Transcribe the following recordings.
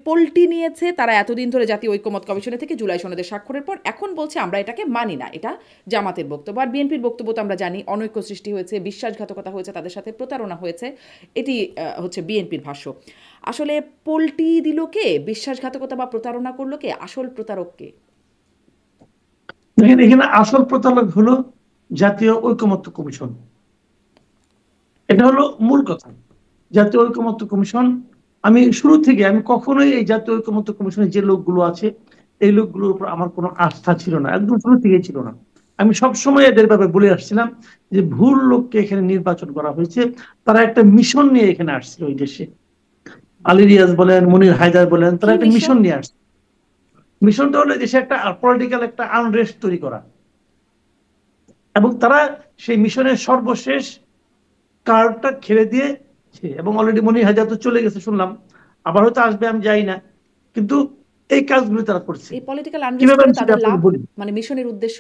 পল্টি নিয়েছে তারা এতদিন ধরে জাতীয় ঐকমত্য কমিশনে থেকে জুলাই সনদে স্বাক্ষরের পর, এখন বলছে আমরা এটাকে মানি না। এটা জামাতের বক্তব্য। আর বিএনপির বক্তব্য তো আমরা জানি, অনৈক্য সৃষ্টি হয়েছে, বিশ্বাসঘাতকতা হয়েছে, তাদের সাথে প্রতারণা হয়েছে। এটি হচ্ছে বিএনপির ভাষ্য। আসলে পল্টি দিল কে, বিশ্বাসঘাতকতা বা প্রতারণা করলো কে, আসল প্রতারক কে? দেখেন, এখানে আসল প্রতারক হলো জাতীয় ঐকমত্য কমিশন। এটা হলো মূল কথা। জাতীয় ঐকমত্য কমিশন, আমি শুরু থেকে আমি কখনোই এই জাতীয় ঐকমত্য কমিশনের যে লোকগুলো আছে এই লোকগুলোর উপর আমার কোনো আস্থা ছিল না, একদম শুরু থেকে ছিল না। আমি সবসময় এদের ব্যাপারে বলে আসছিলাম যে ভুল লোককে এখানে নির্বাচন করা হয়েছে। তারা একটা মিশন নিয়ে এখানে আসছিল ওই দেশে। আলী রিয়াজ বলেন, মনির হায়দার বলেন, কি তারা একটা মিশন? মিশন নিয়ে আসছে। মিশনটা হলো দেশে একটা পলিটিক্যাল একটা আনরেস্ট তৈরি করা, এবং তারা সেই মিশনের সর্বশেষ কার্ডটা খেলে দিয়েছে। এবং অলরেডি মনির হায়দার তো চলে গেছে শুনলাম, আবার হয়তো আসবে, আমি যাই না। কিন্তু এই কাজগুলো তারা করছে। এই পলিটিক্যাল আনরেস্ট কিভাবে করে আমি সেটা তাদের আপনাকে লাভ, বলি। মানে মিশনের উদ্দেশ্য?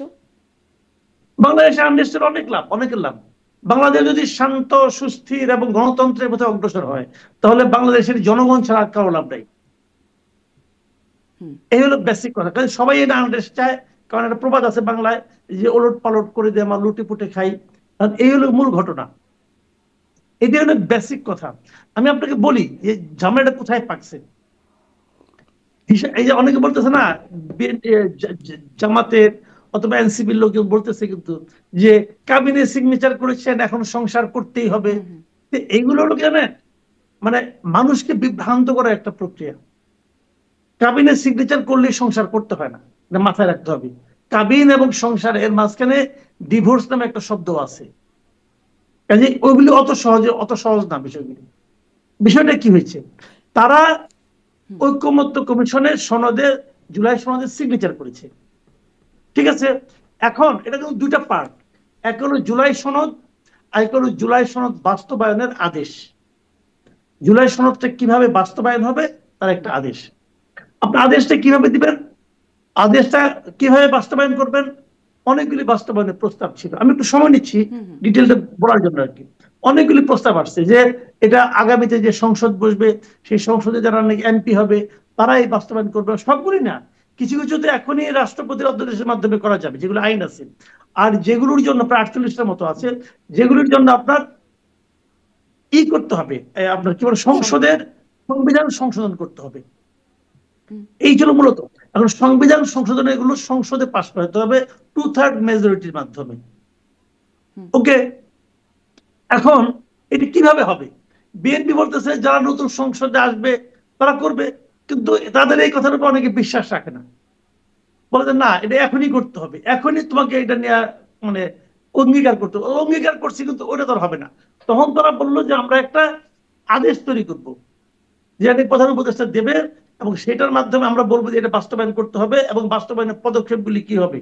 বাংলাদেশে আনরেস্টের অনেক লাভ, অনেকের লাভ। বাংলাদেশ যদি শান্ত, সুস্থির এবং গণতন্ত্রের পথে অগ্রসর হয়, তাহলে বাংলাদেশের জনগণ ছাড়া আর কারো লাভ নাই। এই হলো বেসিক কথা, কারণ সবাই এটা আনরেস্ট চায়। কারণ একটা প্রবাদ আছে বাংলায় যে ওলট পালট করে দিয়ে আমরা লুটে পুটে খাই। কারণ এই হলো মূল ঘটনা, এটি হলো বেসিক কথা। আমি আপনাকে বলি যে ঝামেলাটা কোথায় পাকছে। এই যে অনেকে বলতেছে না, জামাতের অথবা এনসিপির লোকজন বলতেছে কিন্তু যে কাবিনে সিগনেচার করেছেন, এখন সংসার করতেই হবে। এইগুলো হলো জানেন, মানে মানুষকে বিভ্রান্ত করার একটা প্রক্রিয়া। কাবিনে সিগনেচার করলে সংসার করতে হয় না, এটা মাথায় রাখতে হবে। কাবিন এবং সংসার এর মাঝখানে ডিভোর্স নামে একটা শব্দ আছে। কাজে ওইগুলি অত সহজ না বিষয়গুলি। বিষয়টা কি হয়েছে, তারা ঐকমত্য কমিশনের সনদে, জুলাই সনদে সিগনেচার করেছে, ঠিক আছে। এখন এটা কিন্তু দুইটা পার্ট, এক হলো জুলাই সনদ, আর এক হলো জুলাই সনদ বাস্তবায়নের আদেশ। জুলাই সনদটা কিভাবে বাস্তবায়ন হবে তার একটা আদেশ। আপনি আদেশটা কিভাবে দিবেন, আদেশটা কিভাবে বাস্তবায়ন করবেন, অনেকগুলি বাস্তবায়নের প্রস্তাব ছিল। আমি একটু সময় নিচ্ছি ডিটেলটা বলার জন্য আর কি। অনেকগুলি প্রস্তাব আসছে যে এটা আগামীতে যে সংসদ বসবে সেই সংসদে যারা নাকি এমপি হবে তারাই বাস্তবায়ন করবে, সবগুলি না। কিছু কিছু তো এখনই রাষ্ট্রপতির অধ্যাদেশের মাধ্যমে করা যাবে, যেগুলো আইন আছে। আর যেগুলোর জন্য প্রায় 48টার মতো আছে, যেগুলোর জন্য আপনার করতে হবে, আপনার কি বলে, সংসদের সংবিধান সংশোধন করতে হবে। এই ছিল মূলত। এখন সংবিধান সংশোধনের এগুলো সংসদে পাশ করাতে হবে 2/3 মেজরিটির মাধ্যমে। ওকে, এখন এটি কিভাবে হবে? বিএনপি বলতেছে যারা নতুন সংসদে আসবে তারা করবে, কিন্তু তাদের এই কথার উপর অনেকে বিশ্বাস রাখে না। বলে না, এটা এখনই করতে হবে, এখনই তোমাকে এটা নিয়ে মানে অঙ্গীকার করতে হবে। অঙ্গীকার করছি কিন্তু ওটা তো হবে না। তখন তারা বললো যে আমরা একটা আদেশ তৈরি করবো, যেটা প্রধান উপদেষ্টা দেবে, এবং সেটার মাধ্যমে আমরা বলবো যে এটা বাস্তবায়ন করতে হবে এবং বাস্তবায়নের পদক্ষেপগুলি কি হবে।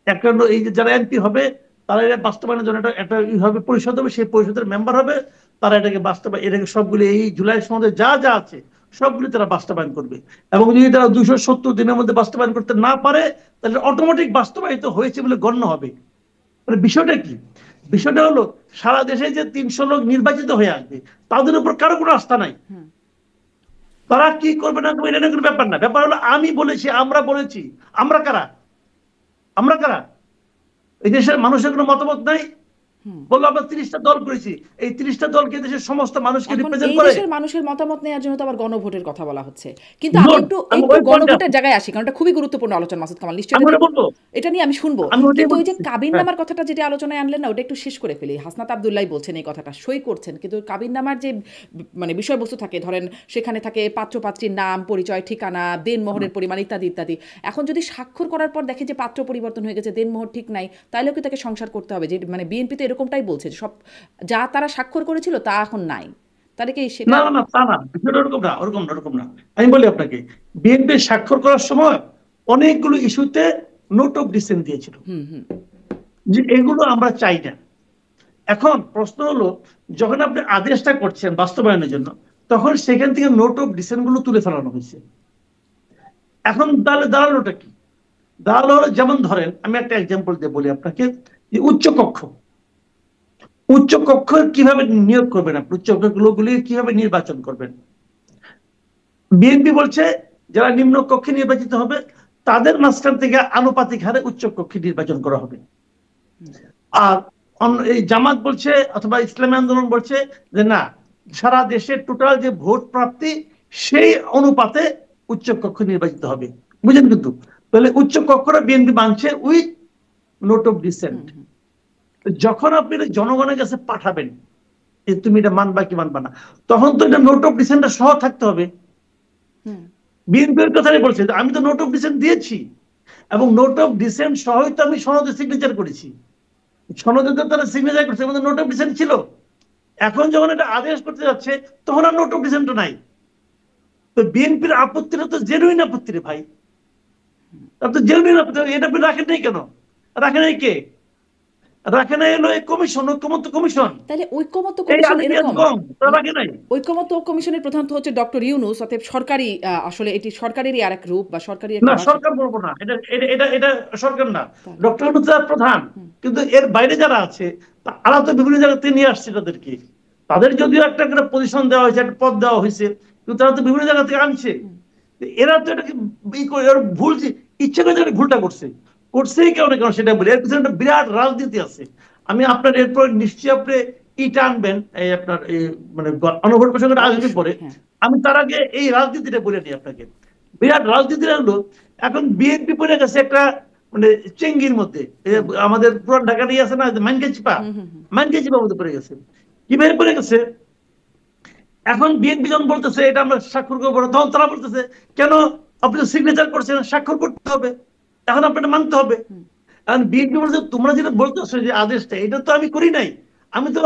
একটা হলো এই যে যারা এমপি হবে তারা এটা বাস্তবায়নের জন্য একটা হবে, পরিষদ হবে, সেই পরিষদের মেম্বার হবে, তারা এটাকে সবগুলি এই জুলাই সনদে যা যা আছে সবগুলি তারা বাস্তবায়ন করবে। এবং যদি তারা 270 দিনের মধ্যে বাস্তবায়ন করতে না পারে, তাহলে অটোমেটিক বাস্তবায়িত হয়েছে বলে গণ্য হবে। মানে বিষয়টা কি, বিষয়টা হলো সারা দেশে যে 300 লোক নির্বাচিত হয়ে আসবে তাদের উপর কারো কোনো আস্থা নাই। তারা কি করবে না করবে এটা কোনো ব্যাপার না, ব্যাপার হলো আমি বলেছি, আমরা বলেছি। আমরা কারা? আমরা কারা? এই দেশের মানুষের কোনো মতামত নাই। বললো আমরা 30টা দল করেছি, এই 30টা দলকে দেশের সমস্ত মানুষকে এখন রিপ্রেজেন্ট এই করে। দেশের মানুষের মতামত নেওয়ার জন্য তো আবার গণভোটের কথা বলা হচ্ছে। কিন্তু আমি গুড, একটু আমি একটু ওই পয়েন্টে গণভোটের আসি। জায়গায় আসি, কারণ এটা খুবই গুরুত্বপূর্ণ আলোচনা। মাসুদ কামাল নিশ্চয়ই আমি এটা ওটা নিয়ে, বলবো, এটা নিয়ে আমি শুনবো। আমি ওটাই কিন্তু ওই যে বলতেছি। হ্যাঁ, কাবিননামার কথাটা যেটা আলোচনায় আনলেন না, ওটা একটু শেষ করে ফেলি। হাসনাত আবদুল্লাহ বলছেন এই কথাটা, সই করছেন, কিন্তু কাবিননামার যে মানে বিষয়বস্তু থাকে, ধরেন সেখানে থাকে পাত্র পাত্রীর নাম, পরিচয়, ঠিকানা, দেনমোহরের পরিমাণ ইত্যাদি ইত্যাদি। এখন যদি স্বাক্ষর করার পর দেখে যে পাত্র পরিবর্তন হয়ে গেছে, দেনমোহর ঠিক নাই, তাহলেও কি তাকে সংসার করতে হবে? যে মানে বিএনপি তো এরকমটাই বলছে, যে সব যা তারা স্বাক্ষর করেছিল তা এখন নাই, তাহলে কি সেটা? না না না, তা না, বিষয়টা ওরকম না, ওরকম না, ওরকম না। আমি বলি আপনাকে, বিএনপি স্বাক্ষর করার সময় অনেকগুলো ইস্যুতে নোট অফ ডিসেন্ট দিয়েছিল যে এগুলো আমরা চাই না। এখন প্রশ্ন হলো, যখন আপনি আদেশটা করছেন বাস্তবায়নের জন্য, তখন সেখান থেকে নোট অফ ডিসেন্ট গুলো তুলে ফেলানো হয়েছে। এখন তাহলে দাঁড়ালোটা কি? দাঁড়ালো হলো, যেমন ধরেন আমি একটা এক্সাম্পল দিয়ে বলি আপনাকে, যে উচ্চকক্ষ, উচ্চকক্ষ কিভাবে নিয়োগ করবেন আপনি, উচ্চকক্ষ গুলি কিভাবে নির্বাচন করবেন। বিএনপি বলছে যারা নিম্ন কক্ষে নির্বাচিত হবে তাদের মাঝখান থেকে আনুপাতিক হারে উচ্চ কক্ষে নির্বাচন করা হবে। আর এই জামাত বলছে অথবা ইসলামী আন্দোলন বলছে যে না, সারা দেশের টোটাল যে ভোট প্রাপ্তি সেই অনুপাতে উচ্চ কক্ষ নির্বাচিত হবে। বুঝলেন? কিন্তু তাহলে উচ্চ কক্ষটা বিএনপি মানছে উইথ নোট অফ ডিসেন্ট। যখন আপনি এটা জনগণের কাছে পাঠাবেন যে তুমি এটা মানবা কি মানবা না, তখন তো এটা নোট অফ ডিসেন্টটা সহ থাকতে হবে। বিএনপির কথাই বলছে, আমি তো নোট অফ ডিসেন্ট দিয়েছি এবং নোট অফ ডিসেন্ট সহই তো আমি সনদে সিগনেচার করেছি। সনদে তো তারা সিগনেচার করছে, নোট অফ ডিসেন্ট ছিল। এখন যখন এটা আদেশ করতে যাচ্ছে তখন আর নোট অফ ডিসেন্ট নাই। তো বিএনপির আপত্তিটা তো জেনুইন আপত্তি রে ভাই, তার তো জেনুইন আপত্তি। এটা আপনি রাখেন নাই কেন? রাখে নাই কে? রাখে নাই হলো এই কমিশন, ঐক্যমত্য কমিশন। তাহলে ঐক্যমত্য এই কমিশন আলিমিয়াত এরকম, গং তারা রাখে নাই। ঐক্যমত্য কমিশনের প্রধান তো হচ্ছে ডক্টর ইউনূস, অতএব সরকারি আসলে এটি সরকারেরই আরেক রূপ বা সরকারি না, একটা সরকার বলবো না, এটা এটা এটা এটা সরকার না। ডক্টর ইউনূস প্রধান, কিন্তু এর বাইরে যারা আছে তারা তো বিভিন্ন জায়গা থেকে নিয়ে আসছে তাদেরকে। তাদের যদিও একটা করে পজিশন দেওয়া হয়েছে, একটা পদ দেওয়া হয়েছে, কিন্তু তারা তো বিভিন্ন জায়গা থেকে আনছে। এরা তো এটাকে ভুল, ইচ্ছে করে যারা ভুলটা করছেই কেউ না কেন সেটা বলে। এর পিছনে একটা বিরাট রাজনীতি আছে। আমি আপনার এরপর নিশ্চয়ই আপনি ইটা আনবেন, এই আপনার এই মানে গণভোট প্রসঙ্গটা আসবে পরে। আমি তার আগে এই রাজনীতিটা বলে নিই আপনাকে। বিরাট রাজনীতিটা হলো এখন বিএনপি পড়ে গেছে একটা মানে চেঙ্গির মধ্যে। আমাদের পুরান ঢাকা নিয়ে আছে না মানকে চিপা মধ্যে পড়ে গেছে। কিভাবে পড়ে গেছে? এখন বিএনপি যখন বলতেছে এটা আমরা স্বাক্ষর করবো, তখন তারা বলতেছে কেন আপনি সিগনেচার করছেন, স্বাক্ষর করতে হবে, এখন আপনাকে মানতে হবে। কারণ বিএনপি বলছে তোমরা যেটা বলতেছো যে আদেশটা, এটা তো আমি করি নাই, আমি তো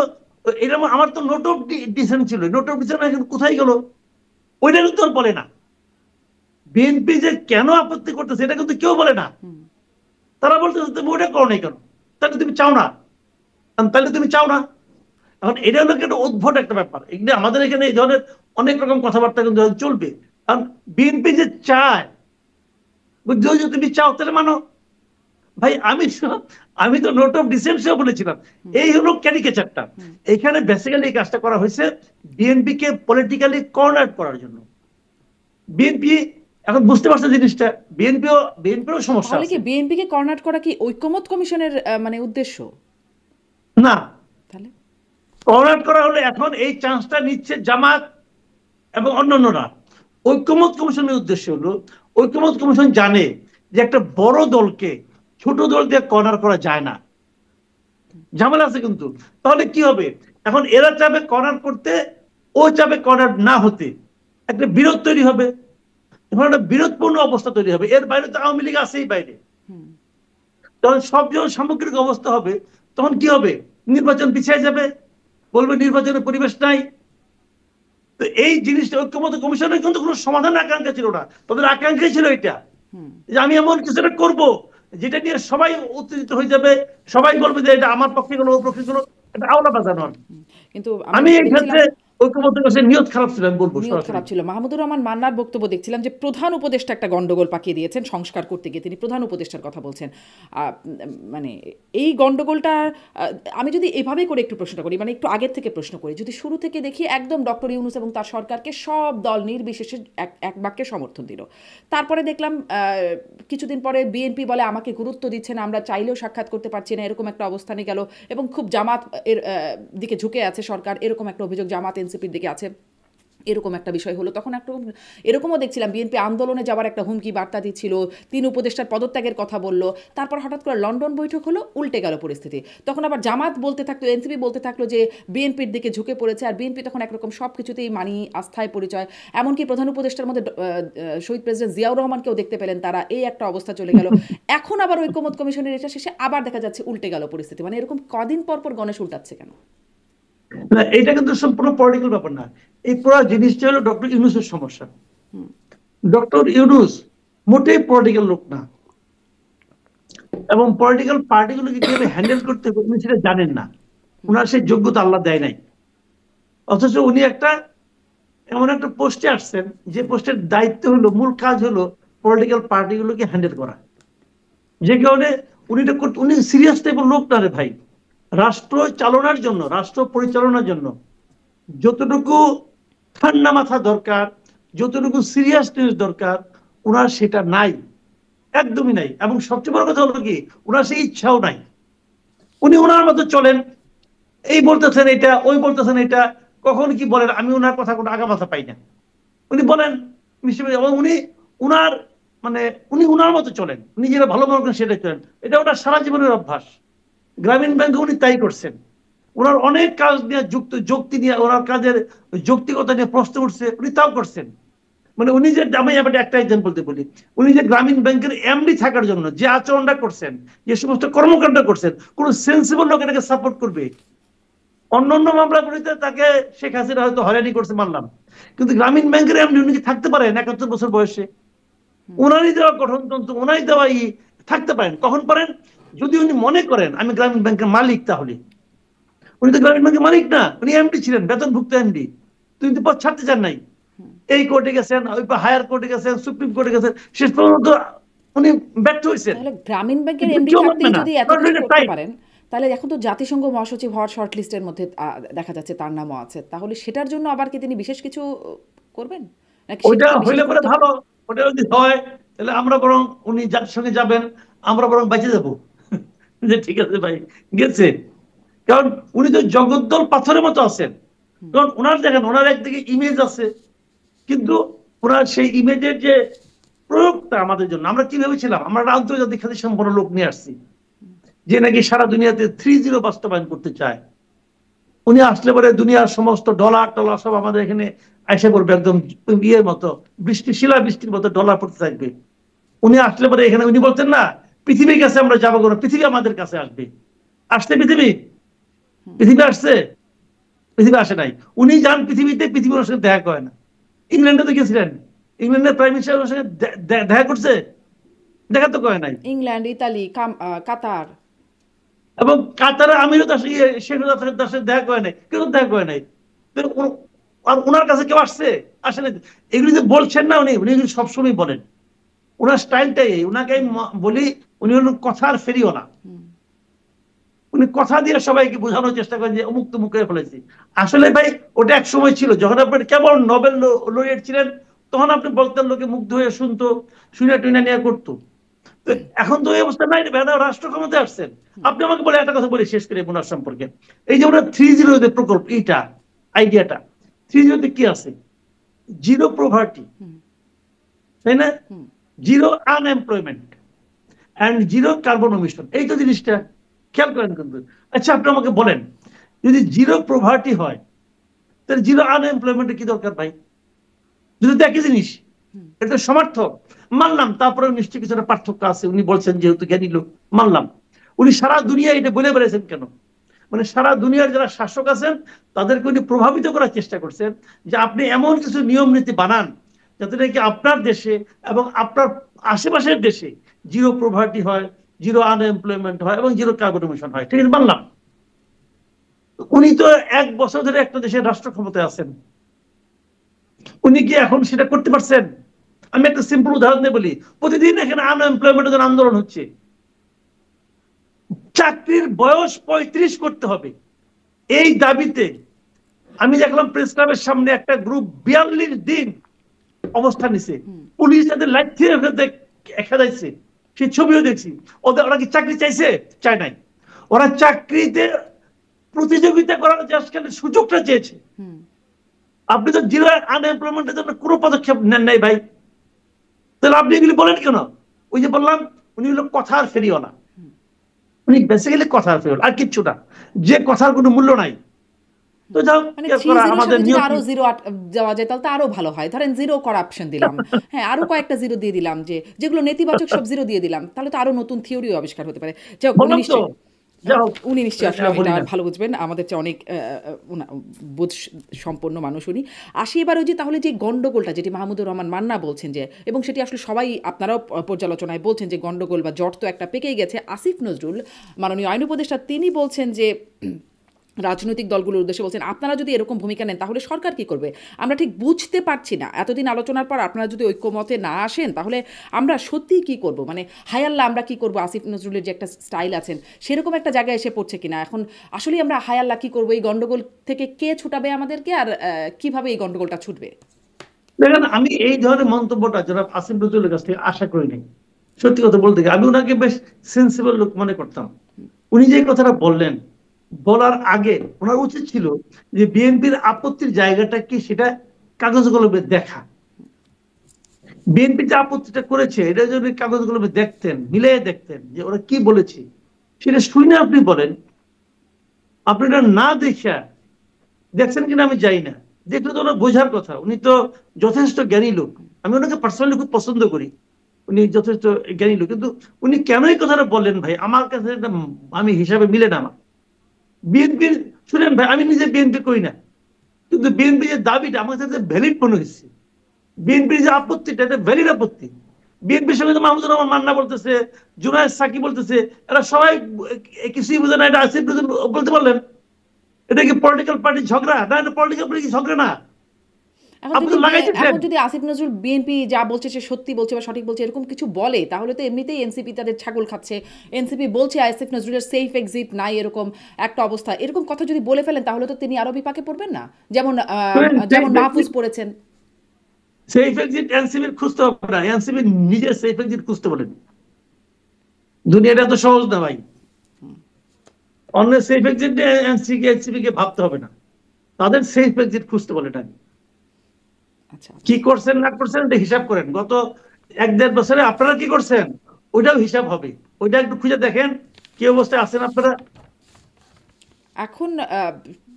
এটা আমার তো নোট অফ ডিসেন্ট ছিল, নোট অফ ডিসেন্ট এখন কোথায় গেল ওইটা কিন্তু আর বলে না। বিএনপি যে কেন আপত্তি করতেছে এটা কিন্তু কেউ বলে না। তারা বলতেছে তুমি ওটা করো নাই কেন, তাহলে তুমি চাও না, তাহলে তুমি চাও না। এখন এটা হলো একটা উদ্ভট একটা ব্যাপার। এখানে আমাদের এখানে এই ধরনের অনেক রকম কথাবার্তা কিন্তু চলবে। কারণ বিএনপি যে চায়, বুঝছো, যে তুমি চাও তাহলে মানো। ভাই আমি তো নোট অফ ডিসেন্ট বলেছিলাম। এই হলো ক্যারিকেচারটা। এখানে বেসিক্যালি এই কাজটা করা হয়েছে বিএনপি কে পলিটিক্যালি কর্নার করার জন্য। বিএনপি এখন বুঝতে পারছে জিনিসটা, বিএনপিরও সমস্যা তাহলে কি আছে। বিএনপি কে কর্নার করা কি ঐক্যমত কমিশনের মানে উদ্দেশ্য? না, তাহলে কর্নার করা হলে এখন এই চান্সটা নিচ্ছে জামাত এবং অন্যান্যরা। ঐক্যমত কমিশনের উদ্দেশ্য হলো, ঐক্যমত কমিশন জানে যে একটা বড় দলকে ছোট দল দিয়ে কর্নার করা যায় না, ঝামেলা আছে কিন্তু। তাহলে কি হবে? এখন এরা চাবে কর্নার করতে, ও চাবে কর্নার না হতে, একটা বিরোধ তৈরি হবে। এখন একটা বিরোধপূর্ণ অবস্থা তৈরি হবে। এর বাইরে তো আওয়ামী লীগ আছেই বাইরে। তখন সব যখন সামগ্রিক অবস্থা হবে তখন কি হবে? নির্বাচন পিছিয়ে যাবে, বলবে নির্বাচনের পরিবেশ নাই। তো এই জিনিসটা ঐক্যমত্য কমিশনের কিন্তু কোনো সমাধান আকাঙ্ক্ষা ছিল না, তাদের আকাঙ্ক্ষা ছিল এটা যে আমি এমন কিছু একটা করবো যেটা নিয়ে সবাই উত্তেজিত হয়ে যাবে, সবাই বলবে যে এটা আমার পক্ষে গেলো, ওর পক্ষে গেলো, এটা আওলা বাজানো। কিন্তু আমি এই ক্ষেত্রে ঐক্যমত্য কমিশনের নিয়ত খারাপ ছিল, আমি বলবো নিয়ত খারাপ ছিল। মাহমুদুর রহমান মান্নার বক্তব্য দেখছিলাম যে প্রধান উপদেষ্টা একটা গন্ডগোল পাকিয়ে দিয়েছেন সংস্কার করতে গিয়ে, তিনি প্রধান উপদেষ্টার কথা বলছেন। মানে এই গন্ডগোলটা আমি যদি এভাবেই করে একটু প্রশ্নটা করি, মানে একটু আগের থেকে প্রশ্ন করি, যদি শুরু থেকে দেখি একদম ডক্টর ইউনূস এবং তার সরকারকে সব দল নির্বিশেষে এক বাক্যে সমর্থন দিল। তারপরে দেখলাম কিছুদিন পরে বিএনপি বলে আমাকে গুরুত্ব দিচ্ছে না, আমরা চাইলেও সাক্ষাৎ করতে পারছি না, এরকম একটা অবস্থানে গেল এবং খুব জামাত এর দিকে ঝুঁকে আছে সরকার, এরকম একটা অভিযোগ জামাত এনসিপির দিকে আছে, এরকম একটা বিষয় হলো। তখন একটু এরকমও দেখছিলাম বিএনপি আন্দোলনে যাওয়ার একটা হুমকি বার্তা দিচ্ছিল, 3 উপদেষ্টার পদত্যাগের কথা বললো। তারপর হঠাৎ করে লন্ডন বৈঠক হলো, উল্টে গেল পরিস্থিতি। তখন আবার জামাত বলতে থাকলো, এনসিপি বলতে থাকলো যে বিএনপির দিকে ঝুঁকে পড়েছে, আর বিএনপি তখন একরকম সব কিছুতেই মানি, আস্থায় পরিচয়। এমনকি প্রধান উপদেষ্টার মধ্যে শহীদ প্রেসিডেন্ট জিয়াউর রহমানকেও দেখতে পেলেন তারা। এই একটা অবস্থা চলে গেল। এখন আবার ঐক্যমত কমিশনের এটা শেষে আবার দেখা যাচ্ছে উল্টে গেল পরিস্থিতি। মানে এরকম কদিন পর পর গণেশ উল্টাচ্ছে কেন? না, এটা কিন্তু সম্পূর্ণ পলিটিক্যাল ব্যাপার না। এই পুরো জিনিসটা হলো ডক্টর ইউনূসের সমস্যা। ডক্টর ইউনূস মোটেই পলিটিক্যাল লোক না, এবং পলিটিক্যাল পার্টিগুলোকে কিভাবে হ্যান্ডেল করতে হবে উনি সেটা জানেন না। উনার সেই যোগ্যতা আল্লাহ দেয় নাই। অথচ উনি এমন একটা পোস্টে আসছেন যে পোস্টের দায়িত্ব হলো, মূল কাজ হলো পলিটিক্যাল পার্টিগুলোকে হ্যান্ডেল করা। যে কারণে উনি সিরিয়াস টাইপের লোক না রে ভাই। রাষ্ট্র চালনার জন্য, রাষ্ট্র পরিচালনার জন্য যতটুকু ঠান্ডা মাথা দরকার, যতটুকু সিরিয়াসনেস দরকার ওনার সেটা নাই, একদমই নাই। এবং সবচেয়ে বড় কথা হলো কি, ওনার সেই ইচ্ছাও নাই। উনি ওনার মতো চলেন, এই বলতেছেন এটা, ওই বলতেছেন এটা, কখন কি বলেন আমি ওনার কথা কোনো আগা মাথা পাই না। উনি বলেন মিষ্টি এবং উনি উনার মানে উনি উনার মতো চলেন, উনি যেটা ভালো মনে করেন সেটা চলেন। এটা ওনার সারা জীবনের অভ্যাস। গ্রামীণ ব্যাংকে উনি তাই করছেন। ওনার অনেক কাজ নিয়ে যুক্তি নিয়ে, ওনার কাজের যৌক্তিকতা নিয়ে প্রশ্ন উঠছে, উনি তাও করছেন। মানে উনি যে, আমি এবার একটা এক্সাম্পল দিয়ে বলি, উনি যে গ্রামীণ ব্যাংকের এমডি থাকার জন্য যে আচরণটা করছেন, যে সমস্ত কর্মকাণ্ড করছেন, কোন সেন্সিবল লোক এটাকে সাপোর্ট করবে? অন্যান্য মামলাগুলিতে তাকে শেখ হাসিনা হয়তো হয়রানি করছে মানলাম, কিন্তু গ্রামীণ ব্যাংকের এমডি উনি কি থাকতে পারেন 71 বছর বয়সে? ওনারই দেওয়া গঠনতন্ত্র, ওনারই দেওয়া থাকতে পারেন। কখন পারেন? যদি উনি মনে করেন আমি গ্রামীণ ব্যাংকের মালিক। তাহলে উনি তো গ্রামীণ ব্যাংকের মালিক না, উনি এমডি ছিলেন, বেতনভুক্ত এমডি। তিনি তো পদ ছাড়তে চান নাই। এই কোর্টে গেছেন, ওই হায়ার কোর্টে গেছেন, সুপ্রিম কোর্টে গেছেন, শেষ পর্যন্ত উনি ব্যর্থ হয়েছেন। তাহলে গ্রামীণ ব্যাংকের কিন্তু এমডি কেউ মানবে থাকতেই না, যদি এত কিছু করতে পারেন, তাহলে এখন তো জাতিসংঘ মহাসচিব হওয়ার শর্ট লিস্টের মধ্যে দেখা যাচ্ছে তার নামও আছে। তাহলে সেটার জন্য আবার কি তিনি বিশেষ কিছু করবেন, নাকি ওইটা সেক্ষেত্রে বিশেষ হইলে পরে গুরুত্ব ভালো। পাবেন? ওটা যদি হয় তাহলে আমরা বরং, উনি যার সঙ্গে যাবেন আমরা বরং বেঁচে যাবো। যে ঠিক আছে ভাই, গেছে। কারণ উনি তো জগদ্দল পাথরের মতো আছেন। কারণ ওনার দেখেন, ওনার একদিকে ইমেজ আছে, কিন্তু ওনার সেই ইমেজের যে প্রয়োগটা আমাদের জন্য, আমরা কি ভেবেছিলাম, আমরা একটা আন্তর্জাতিক খ্যাতি সম্পন্ন লোক নিয়ে আসছি যে নাকি সারা দুনিয়াতে 3-0 বাস্তবায়ন করতে চায়। উনি আসলে পরে দুনিয়ার সমস্ত ডলার টলার সব আমাদের এখানে এসে পড়বে, একদম ইয়ের মতো, শিলা বৃষ্টির মতো ডলার পড়তে থাকবে। উনি আসলে পরে এখানে উনি বলতেন না পৃথিবীর কাছে আমরা যাবো, কোনো পৃথিবী আমাদের কাছে আসবে। আসছে পৃথিবী? পৃথিবী আসছে? পৃথিবী আসে নাই। উনি যান পৃথিবীতে, পৃথিবীর সঙ্গে দেখা করে না। ইংল্যান্ডে তো গেছিলেন, ইংল্যান্ডের প্রাইম মিনিস্টারের সঙ্গে দেখা করছে? দেখা তো করে নাই। ইংল্যান্ড, ইতালি, কাতার। এবং কাতারের আমিরও তার শেখ তার সাথে দেখা করে নাই, কেউ দেখা করে নাই। আর ওনার কাছে কেউ আসছে? আসে নাই। এগুলি যে বলছেন না, উনি উনি সবসময় বলেন। ওনার স্টাইলটাই, ওনাকে আমি বলি উনি হলেন কথার ফেরিওয়ালা। উনি কথা দিয়ে সবাইকে বোঝানোর চেষ্টা করেন যে অমুক তমুক করে ফেলেছি। আসলে ভাই ওটা এক সময় ছিল যখন আপনি কেবল নোবেল লরিয়েট ছিলেন, তখন আপনি বলতেন, লোকে মুগ্ধ হয়ে শুনতো, শুনে টুনে নিয়ে করতো। তো এখন তো এই অবস্থা নাই, রাষ্ট্র ক্ষমতায় আসছেন। আপনি আমাকে বলে একটা কথা বলে শেষ করে ওনার সম্পর্কে। এই যে ওনার 3-0 প্রকল্প, এইটা আইডিয়াটা, 3-0 কি আছে? জিরো প্রভার্টি, তাই না? Zero unemployment and zero carbon emission. এই তো জিনিসটা খেয়াল করেন কিন্তু। আচ্ছা আপনি আমাকে বলেন, যদি জিরো প্রভার্টি হয় তাহলে জিরো আনএমপ্লয়মেন্টের কি দরকার ভাই? যদি তো একই জিনিস, এটা সমার্থক মানলাম। তারপরে নিশ্চয়ই কিছু একটা পার্থক্য আছে, উনি বলছেন যেহেতু জ্ঞানী লোক, মানলাম। উনি সারা দুনিয়া এটা বলে বেড়েছেন কেন? মানে সারা দুনিয়ার যারা শাসক আছেন তাদেরকে উনি প্রভাবিত করার চেষ্টা করছেন যে আপনি এমন কিছু নিয়ম নীতি বানান যাতে নাকি আপনার দেশে এবং আপনার আশেপাশের দেশে জিরো প্রভার্টি হয়, জিরো আনএমপ্লয়মেন্ট হয় এবং জিরো কার্বন এমিশন হয়। ঠিক আছে, মানলাম। উনি তো 1 বছর ধরে একটা দেশের রাষ্ট্র ক্ষমতায় আছেন, উনি কি এখন সেটা করতে পারছেন? আমি একটা সিম্পল উদাহরণ দিয়ে বলি, প্রতিদিন এখানে আনএমপ্লয়মেন্টের জন্য আন্দোলন হচ্ছে। চাকরির বয়স 35 করতে হবে, এই দাবিতে আমি দেখলাম প্রেস ক্লাবের সামনে একটা গ্রুপ 42 দিন অবস্থান নিছে। পুলিশ তাদের লাঠি খেদাইছে, সেই ছবিও দেখছি। ওরা কি চাকরি চাইছে? চায় নাই। ওরা চাকরিতে প্রতিযোগিতা করার সুযোগটা চেয়েছে। আপনি তো জিরো আনএমপ্লয়মেন্টের জন্য কোনো পদক্ষেপ নেন নাই ভাই, তাহলে আপনি এগুলি বলেন কেন? ওই যে বললাম, উনি হলো কথার ফেরিওয়ালা। উনি বেসিক্যালি কথার ফেরিওয়ালা, আর কিচ্ছু না, যে কথার কোনো মূল্য নাই। তো যাও, মানে 3-0 আমাদের সাথে যদি নিয়তি। আরো জিরো দেওয়া যায় তাহলে তো আরো ভালো হয়। ধরেন জিরো করাপশন দিলাম, হ্যাঁ আরো কয়েকটা জিরো দিয়ে দিলাম, যেগুলো নেতিবাচক সব জিরো দিয়ে দিলাম, তাহলে তো আরো নতুন থিওরিও আবিষ্কার হতে পারে। যাই হোক, বললাম তো, যাও উনি নিশ্চয়ই আসলে বলি এটা না। ভালো বুঝবেন, আমাদের চেয়ে অনেক বোধ সম্পন্ন মানুষ উনি। আসি এবার ওই যে তাহলে যে গন্ডগোলটা যেটি মাহমুদুর রহমান মান্না বলছেন যে, এবং সেটি আসলে সবাই আপনারাও পর্যালোচনায় বলছেন যে গন্ডগোল বা জট তো একটা পেকেই গেছে। আসিফ নজরুল মাননীয় আইন উপদেষ্টা তিনি বলছেন যে রাজনৈতিক দলগুলোর উদ্দেশ্যে বলছেন, আপনারা যদি এরকম ভূমিকা নেন তাহলে সরকার কি করবে? আমরা ঠিক বুঝতে পারছি না। এতদিন আলোচনার পর আপনারা যদি ঐক্যমতে না আসেন তাহলে আমরা সত্যিই কি করব? মানে হায়াল্লা আমরা কি করব? আসিফ নজরুলের যে একটা স্টাইল আছেন সেরকম একটা জায়গায় এসে পড়ছে কিনা এখন। আসলেই আমরা হায়াল্লা কি করব? এই গন্ডগোল থেকে কে ছুটাবে আমাদেরকে, আর কিভাবে এই গন্ডগোলটা ছুটবে? দেখেন, আমি এই ধরনের মন্তব্যটা যারা আসিফ নজরুলের কাছ থেকে আশা করি নাই। সত্যি কথা বলতে গেলে আমি ওনাকে বেশ সেন্সিবল লোক মনে করতাম। উনি যে কথাটা বললেন, বলার আগে ওনার উচিত ছিল যে বিএনপির আপত্তির জায়গাটা কি সেটা কাগজ কলমে দেখা। বিএনপি যে আপত্তিটা করেছে এটা যদি কাগজ কলমে দেখতেন, মিলিয়ে দেখতেন যে ওরা কি বলেছে, সেটা শুনে আপনি বলেন। আপনি এটা না দেখা, দেখছেন কিনা আমি জানি না, দেখলে তো ওনার বোঝার কথা। উনি তো যথেষ্ট জ্ঞানী লোক, আমি ওনাকে পার্সোনালি খুব পছন্দ করি, উনি যথেষ্ট জ্ঞানী লোক। কিন্তু উনি কেন এই কথাটা বললেন ভাই, আমার কাছে এটা আমি হিসাবে মিলে না আমার। বিএনপির, শুনেন ভাই, আমি নিজে বিএনপি করি না, কিন্তু বিএনপি যে দাবিটা আমার কাছে ভ্যালিড মনে হচ্ছে। বিএনপির যে আপত্তিটা, এটা ভ্যালিড আপত্তি। বিএনপির সঙ্গে তো মাহমুদুর রহমান মান্না বলতেছে, জুনায়েদ সাকি বলতেছে, এরা সবাই কিছুই বোঝে না। এটা আসিফ নজরুল বলতে পারলেন? এটা কি পলিটিক্যাল পার্টির ঝগড়া? না, এটা পলিটিক্যাল পার্টির ঝগড়া না। এখন আপনি যদি তো লাগাইতেছেন। এখন যদি আসিফ নজরুল বিএনপি যা বলছে সে সত্যি বলছে বা সঠিক বলছে এরকম কিছু বলে, তাহলে তো এমনিতেই এনসিপি তাদের ছাগল খাচ্ছে। এনসিপি বলছে আসিফ নজরুলের সেফ এক্সিট নাই, এরকম একটা অবস্থা। এরকম কথা যদি বলে ফেলেন তাহলে তো তিনি আরো বিপাকে পড়বেন না? যেমন যেমন মাহফুজ পড়েছেন। সেফ এক্সিট এনসিবির খুঁজতে হবে না, এনসিবি নিজের সেফ এক্সিট খুঁজতে বলেন। দুনিয়াটা তো সহজ না ভাই। অন্যের সেফ এক্সিট এনসিবি কে ভাবতে হবে না, তাদের সেফ এক্সিট খুঁজতে বলে। এটা আচ্ছা, কি করছেন না করছেন এটা হিসাব করেন। গত 1-1.5 বছরে আপনারা কি করছেন ওইটাও হিসাব হবে। ওইটা একটু খুঁজে দেখেন কি অবস্থায় আছেন আপনারা। এখন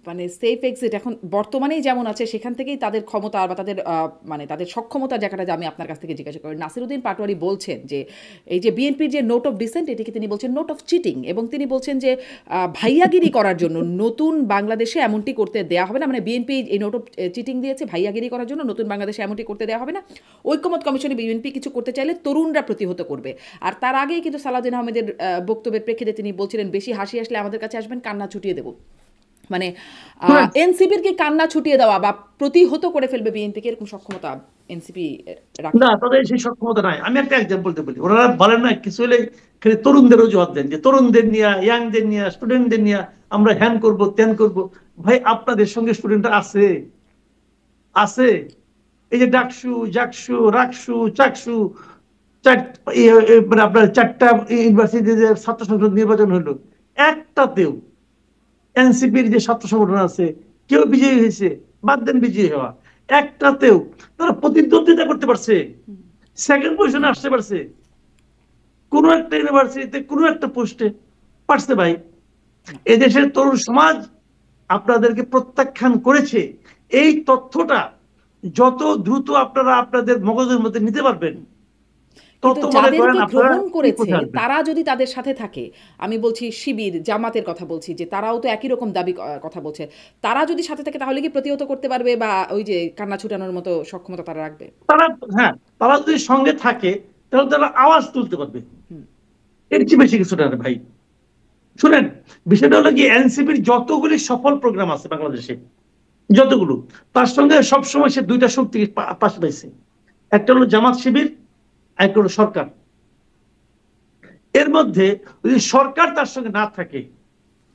মানে সেফ এক্সিট এখন বর্তমানেই যেমন আছে সেখান থেকেই তাদের ক্ষমতা বা তাদের মানে তাদের সক্ষমতার জায়গাটা যে আমি আপনার কাছ থেকে জিজ্ঞাসা করি। নাসিরুদ্দিন পাটোয়ারি বলছেন যে এই যে বিএনপির যে নোট অফ ডিসেন্ট, এটিকে তিনি বলছেন নোট অফ চিটিং, এবং তিনি বলছেন যে ভাইয়াগিরি করার জন্য নতুন বাংলাদেশে এমনটি করতে দেয়া হবে না। মানে বিএনপি এই নোট অফ চিটিং দিয়েছে ভাইয়াগিরি করার জন্য, নতুন বাংলাদেশে এমনটি করতে দেওয়া হবে না। ঐকমত্য কমিশনে বিএনপি কিছু করতে চাইলে তরুণরা প্রতিহত করবে। আর তার আগেই কিন্তু সালাউদ্দিন আহমেদের বক্তব্যের প্রেক্ষিতে তিনি বলছিলেন বেশি হাসি আসলে আমাদের কাছে আসবেন, কান্না ছুটিয়ে দেবো। মানে শুনেন, এনসিপির কি কান্না ছুটিয়ে দেওয়া বা প্রতিহত করে ফেলবে বিএনপিকে, এরকম সক্ষমতা এনসিপি রাখে? না, তাদের সেই সক্ষমতা নাই। আমি একটা এক্সাম্পল দিতে বলি, ওনারা বলেন না কিছু হলে খালি তরুণদের অজুহাত দেন, যে তরুণদের নিয়ে, ইয়াংদের নিয়ে, স্টুডেন্টদের নিয়ে আমরা হ্যান করব ত্যান করব। ভাই, আপনাদের সঙ্গে স্টুডেন্টরা আছে, আছে। এই যে ডাকসু, জাকসু, রাকসু, চাকসু, মানে আপনার 4টা ইউনিভার্সিটিতে যে ছাত্র সংসদ নির্বাচন হলো, একটাতেও এনসিপির যে ছাত্র সংগঠন আছে কেউ বিজয়ী হয়েছে? বাদ দেন বিজয়ী হওয়া, একটাতেও তারা প্রতিদ্বন্দ্বিতা করতে পারছে, সেকেন্ড পজিশনে আসতে পারছে কোন একটা ইউনিভার্সিটিতে, কোন একটা পোস্টে? পারছে ভাই। এদেশের তরুণ সমাজ আপনাদেরকে প্রত্যাখ্যান করেছে। এই তথ্যটা যত দ্রুত আপনারা আপনাদের মগজের মধ্যে নিতে পারবেন, কিন্তু তত মনে করেন যাদেরকে আপনারা গ্রহণ এই করেছে পথে আসবেন। তারা যদি তাদের সাথে থাকে, আমি বলছি শিবির জামাতের কথা বলছি, যে তারাও তো একই রকম দাবি কথা বলছে, তারা যদি সাথে থাকে তাহলে কি প্রতিহত করতে পারবে বা ওই যে কান্না ছুটানোর মতো সক্ষমতা তারা রাখবে? তারা, হ্যাঁ, তারা যদি সঙ্গে থাকে তাহলে তারা আওয়াজ তুলতে পারবে। এর চেয়ে বেশি কিছু না রে ভাই। শুনেন, বিষয়টা হলো কি, এনসিপির যতগুলি সফল প্রোগ্রাম আছে বাংলাদেশে, যতগুলো, তার সঙ্গে সবসময় সে দুইটা শক্তি পাশে পাইছে। একটা হলো জামাত শিবির, একটা হলো সরকার। এর মধ্যে যদি সরকার তার সঙ্গে না থাকে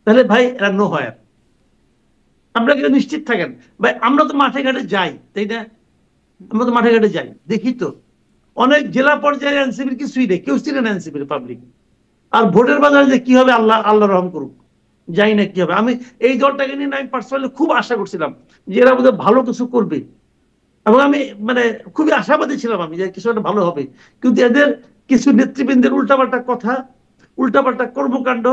তাহলে ভাই এরা নো হয়। আমরা কিন্তু নিশ্চিত থাকেন ভাই, আমরা তো মাঠে ঘাটে যাই, তাই না? আমরা তো মাঠে ঘাটে যাই, দেখি তো অনেক জেলা পর্যায়ে এনসিপির কিছুই নেই, কেউ ছিলেন এনসিপির পাবলিক। আর ভোটের বাজারে যে কি হবে, আল্লাহ আল্লাহ রহম করুক, জানি না কি হবে। আমি এই দলটাকে নিয়ে আমি পার্সোনালি খুব আশা করছিলাম যে এরা বোধহয় ভালো কিছু করবে, এবং আমি মানে খুবই আশাবাদী ছিলাম আমি যে কিছু একটা ভালো হবে। কিন্তু এদের কিছু নেতৃবৃন্দের উল্টাপাল্টা কথা, উল্টাপাল্টা কর্মকাণ্ড,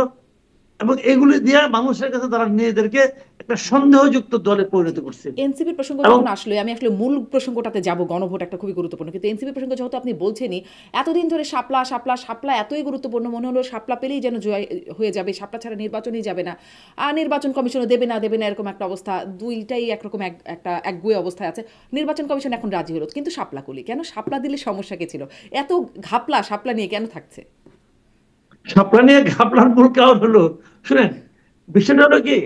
এবং এগুলি দিয়ে মানুষের কাছে তারা নিজেদেরকে একটা সন্দেহযুক্ত দলে পরিণত করছে। এনসিপির প্রসঙ্গ এবং যখন আসলো, আমি আসলে মূল প্রসঙ্গটাতে যাব। গণভোট একটা খুবই গুরুত্বপূর্ণ, কিন্তু এনসিপি প্রসঙ্গ যেহেতু আপনি বলছেনই, এতদিন ধরে শাপলা শাপলা শাপলা এতই গুরুত্বপূর্ণ মনে হলো শাপলা পেলেই যেন জয় হয়ে যাবে, শাপলা ছাড়া নির্বাচনই যাবে না, আর নির্বাচন কমিশনও দেবে না দেবে না এরকম একটা অবস্থা, দুইটাই একরকম একটা একগুয়ে অবস্থায় আছে। নির্বাচন কমিশন এখন রাজি হলো, কিন্তু শাপলা কলি কেন? শাপলা দিলে সমস্যা কে ছিল? এত ঘাপলা শাপলা নিয়ে কেন থাকছে? শাপলা নিয়ে ঘাপলার মূল কারণ হলো, শুনেন, বিষয়টা হলো কি,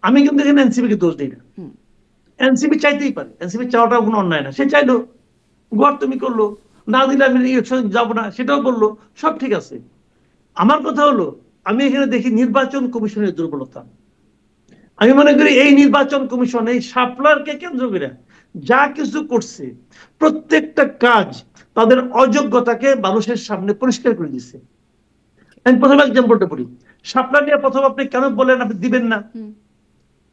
আমি কিন্তু এখানে এনসিপি কে দোষ দিই না। এনসিপি চাইতেই পারে, এনসিপি চাওয়াটা কোনো অন্যায় না। সে চাইলো, গড় তুমি করলো, না দিলে আমি ইলেকশন যাবো না সেটাও বললো, সব ঠিক আছে। আমার কথা হলো, আমি এখানে দেখি নির্বাচন কমিশনের দুর্বলতা। আমি মনে করি এই নির্বাচন কমিশন এই শাপলারকে কেন্দ্র করে যা কিছু করছে প্রত্যেকটা কাজ তাদের অযোগ্যতাকে মানুষের সামনে পরিষ্কার করে দিচ্ছে। আমি প্রথমে এক্সাম্পলটা বলি। শাপলা নিয়ে প্রথম আপনি কেন বললেন আপনি দিবেন না,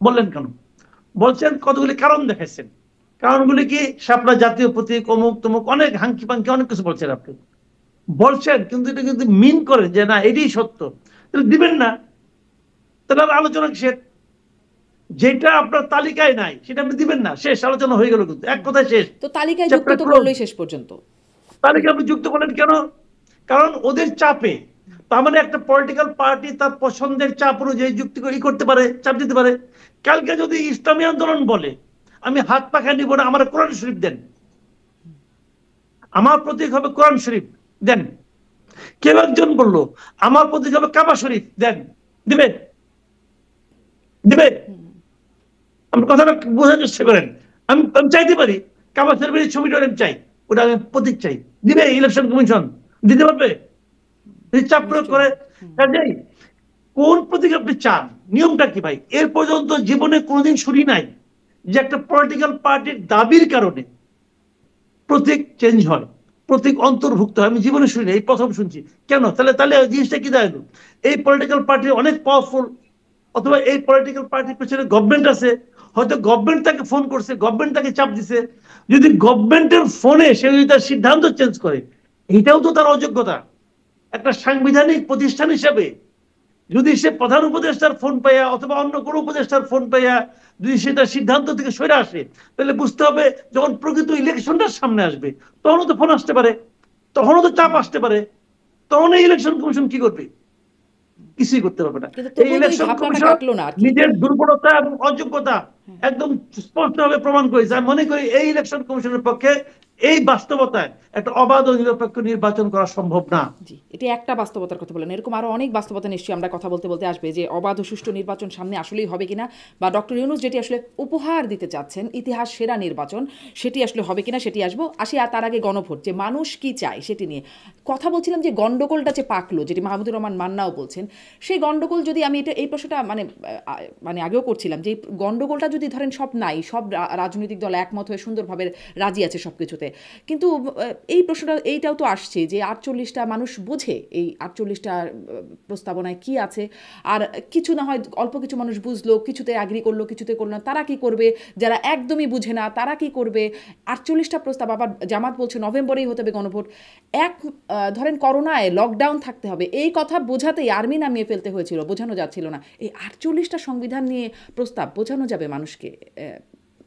বললেন কেন? বলছেন কতগুলি কারণ দেখাইছেন। কারণগুলি কি? শাপলা জাতীয় প্রতীক, অমুক তমুক, অনেক হাঙ্কি পাঙ্কি অনেক কিছু বলছেন আপনি, বলছেন, কিন্তু এটা কিন্তু মিন করেন যে না এটাই সত্য, তাহলে দিবেন না, তাহলে আর আলোচনা শেষ। যেটা আপনার তালিকায় নাই সেটা আপনি দিবেন না, শেষ, আলোচনা হয়ে গেল, কিন্তু এক কথায় শেষ। তো তালিকায় যুক্ত চ্যাপ্টার তো ক্লোজ। করলোই শেষ পর্যন্ত। তালিকা আপনি যুক্ত করেন কেন? কারণ ওদের চাপে। তার মানে একটা পলিটিক্যাল পার্টি তার পছন্দের চাপ অনুযায়ী যুক্তি করতে পারে, চাপ দিতে পারে। কালকে যদি ইসলামী আন্দোলন বলে আমি হাত পাখা নিব না, আমার কোরআন শরীফ দেন, আমার প্রতীক হবে কোরআন শরীফ দেন। কেউ একজন বললো আমার প্রতীক হবে কাবা শরীফ দেন, দিবে? দিবে? আমার কথাটা বোঝার চেষ্টা করেন। আমি চাইতে পারি কাবা শরীফের ছবিটা আমি চাই, ওটা আমি প্রতীক চাই, দিবে ইলেকশন কমিশন? দিতে পারবে? চাপ প্রয়োগ করে। কাজেই কোন প্রতীক আপনি চান, নিয়মটা কি ভাই? এর পর্যন্ত জীবনে কোনোদিন শুনি নাই যে একটা পলিটিক্যাল পার্টির দাবির কারণে প্রতীক চেঞ্জ হয়, প্রতীক অন্তর্ভুক্ত হয়। আমি জীবনে শুনি, এই প্রথম শুনছি। কেন? তাহলে তাহলে জিনিসটা কি দাঁড়ালো? এই পলিটিক্যাল পার্টি অনেক পাওয়ারফুল, অথবা এই পলিটিক্যাল পার্টির পেছনে গভর্নমেন্ট আছে, হয়তো গভর্নমেন্ট তাকে ফোন করছে, গভর্নমেন্ট তাকে চাপ দিছে। যদি গভর্নমেন্টের ফোনে সে যদি তার সিদ্ধান্ত চেঞ্জ করে, এটাও তো তার অযোগ্যতা। একটা সাংবিধানিক প্রতিষ্ঠান হিসেবে যদি সে প্রধান উপদেষ্টার ফোন পাইয়া অথবা অন্য কোনো উপদেষ্টার ফোন পাইয়া যদি সেটা সিদ্ধান্ত থেকে সরে আসে, তাহলে বুঝতে হবে যখন প্রকৃত ইলেকশনটার সামনে আসবে তখনও তো ফোন আসতে পারে, তখনও তো চাপ আসতে পারে, তখন এই ইলেকশন কমিশন কি করবে? কিছুই করতে পারবে না। কিন্তু এই তবুও তো এই ইলেকশন ঘাপলাটা কমিশন কাটলো না আর কি। নিজের দুর্বলতা এবং অযোগ্যতা একদম স্পষ্টভাবে প্রমাণ করেছে। আমি মনে করি এই ইলেকশন কমিশনের পক্ষে এই বাস্তবতায় একটা অবাধ ও নিরপেক্ষ নির্বাচন করা সম্ভব না। জি, এটি একটা বাস্তবতার কথা বলেন, এরকম আরো অনেক বাস্তবতা নিশ্চয়ই আমরা কথা বলতে বলতে আসবে যে অবাধ ও সুষ্ঠু নির্বাচন সামনে আসলেই হবে কিনা, বা ডক্টর ইউনূস যেটি আসলে উপহার দিতে চাচ্ছেন ইতিহাস সেরা নির্বাচন, সেটি আসলে হবে কিনা সেটি আসি। আর তার আগে গণভোট, যে মানুষ কি চায় সেটি নিয়ে কথা বলছিলাম। যে গন্ডগোলটা যে পাকলো, যেটি মাহমুদুর রহমান মান্নাও বলছেন, সেই গন্ডগোল যদি আমি এই প্রশ্নটা মানে আগেও করছিলাম, যে এই গন্ডগোলটা যদি ধরেন সব নাই, সব রাজনৈতিক দল একমত হয়ে সুন্দরভাবে রাজি আছে সব কিছুতে, কিন্তু এই প্রশ্নটা এইটাও তো আসছে যে 48টা মানুষ বোঝে এই 48টা প্রস্তাবনায় কি আছে, আর কিছু না হয় অল্প কিছু মানুষ বুঝলো, কিছুতে অ্যাগ্রি করলো, কিছুতে করলো না, তারা কি করবে? যারা একদমই বুঝে না তারা কি করবে? 48টা প্রস্তাব, আবার জামাত বলছে নভেম্বরেই হতে হবে গণভোট। ধরেন করোনায় লকডাউন থাকতে হবে, এই কথা বোঝাতেই আর্মি নামিয়ে ফেলতে হয়েছিল, বোঝানো যাচ্ছিল না। এই 48টা সংবিধান নিয়ে প্রস্তাব বোঝানো যাবে মানুষকে?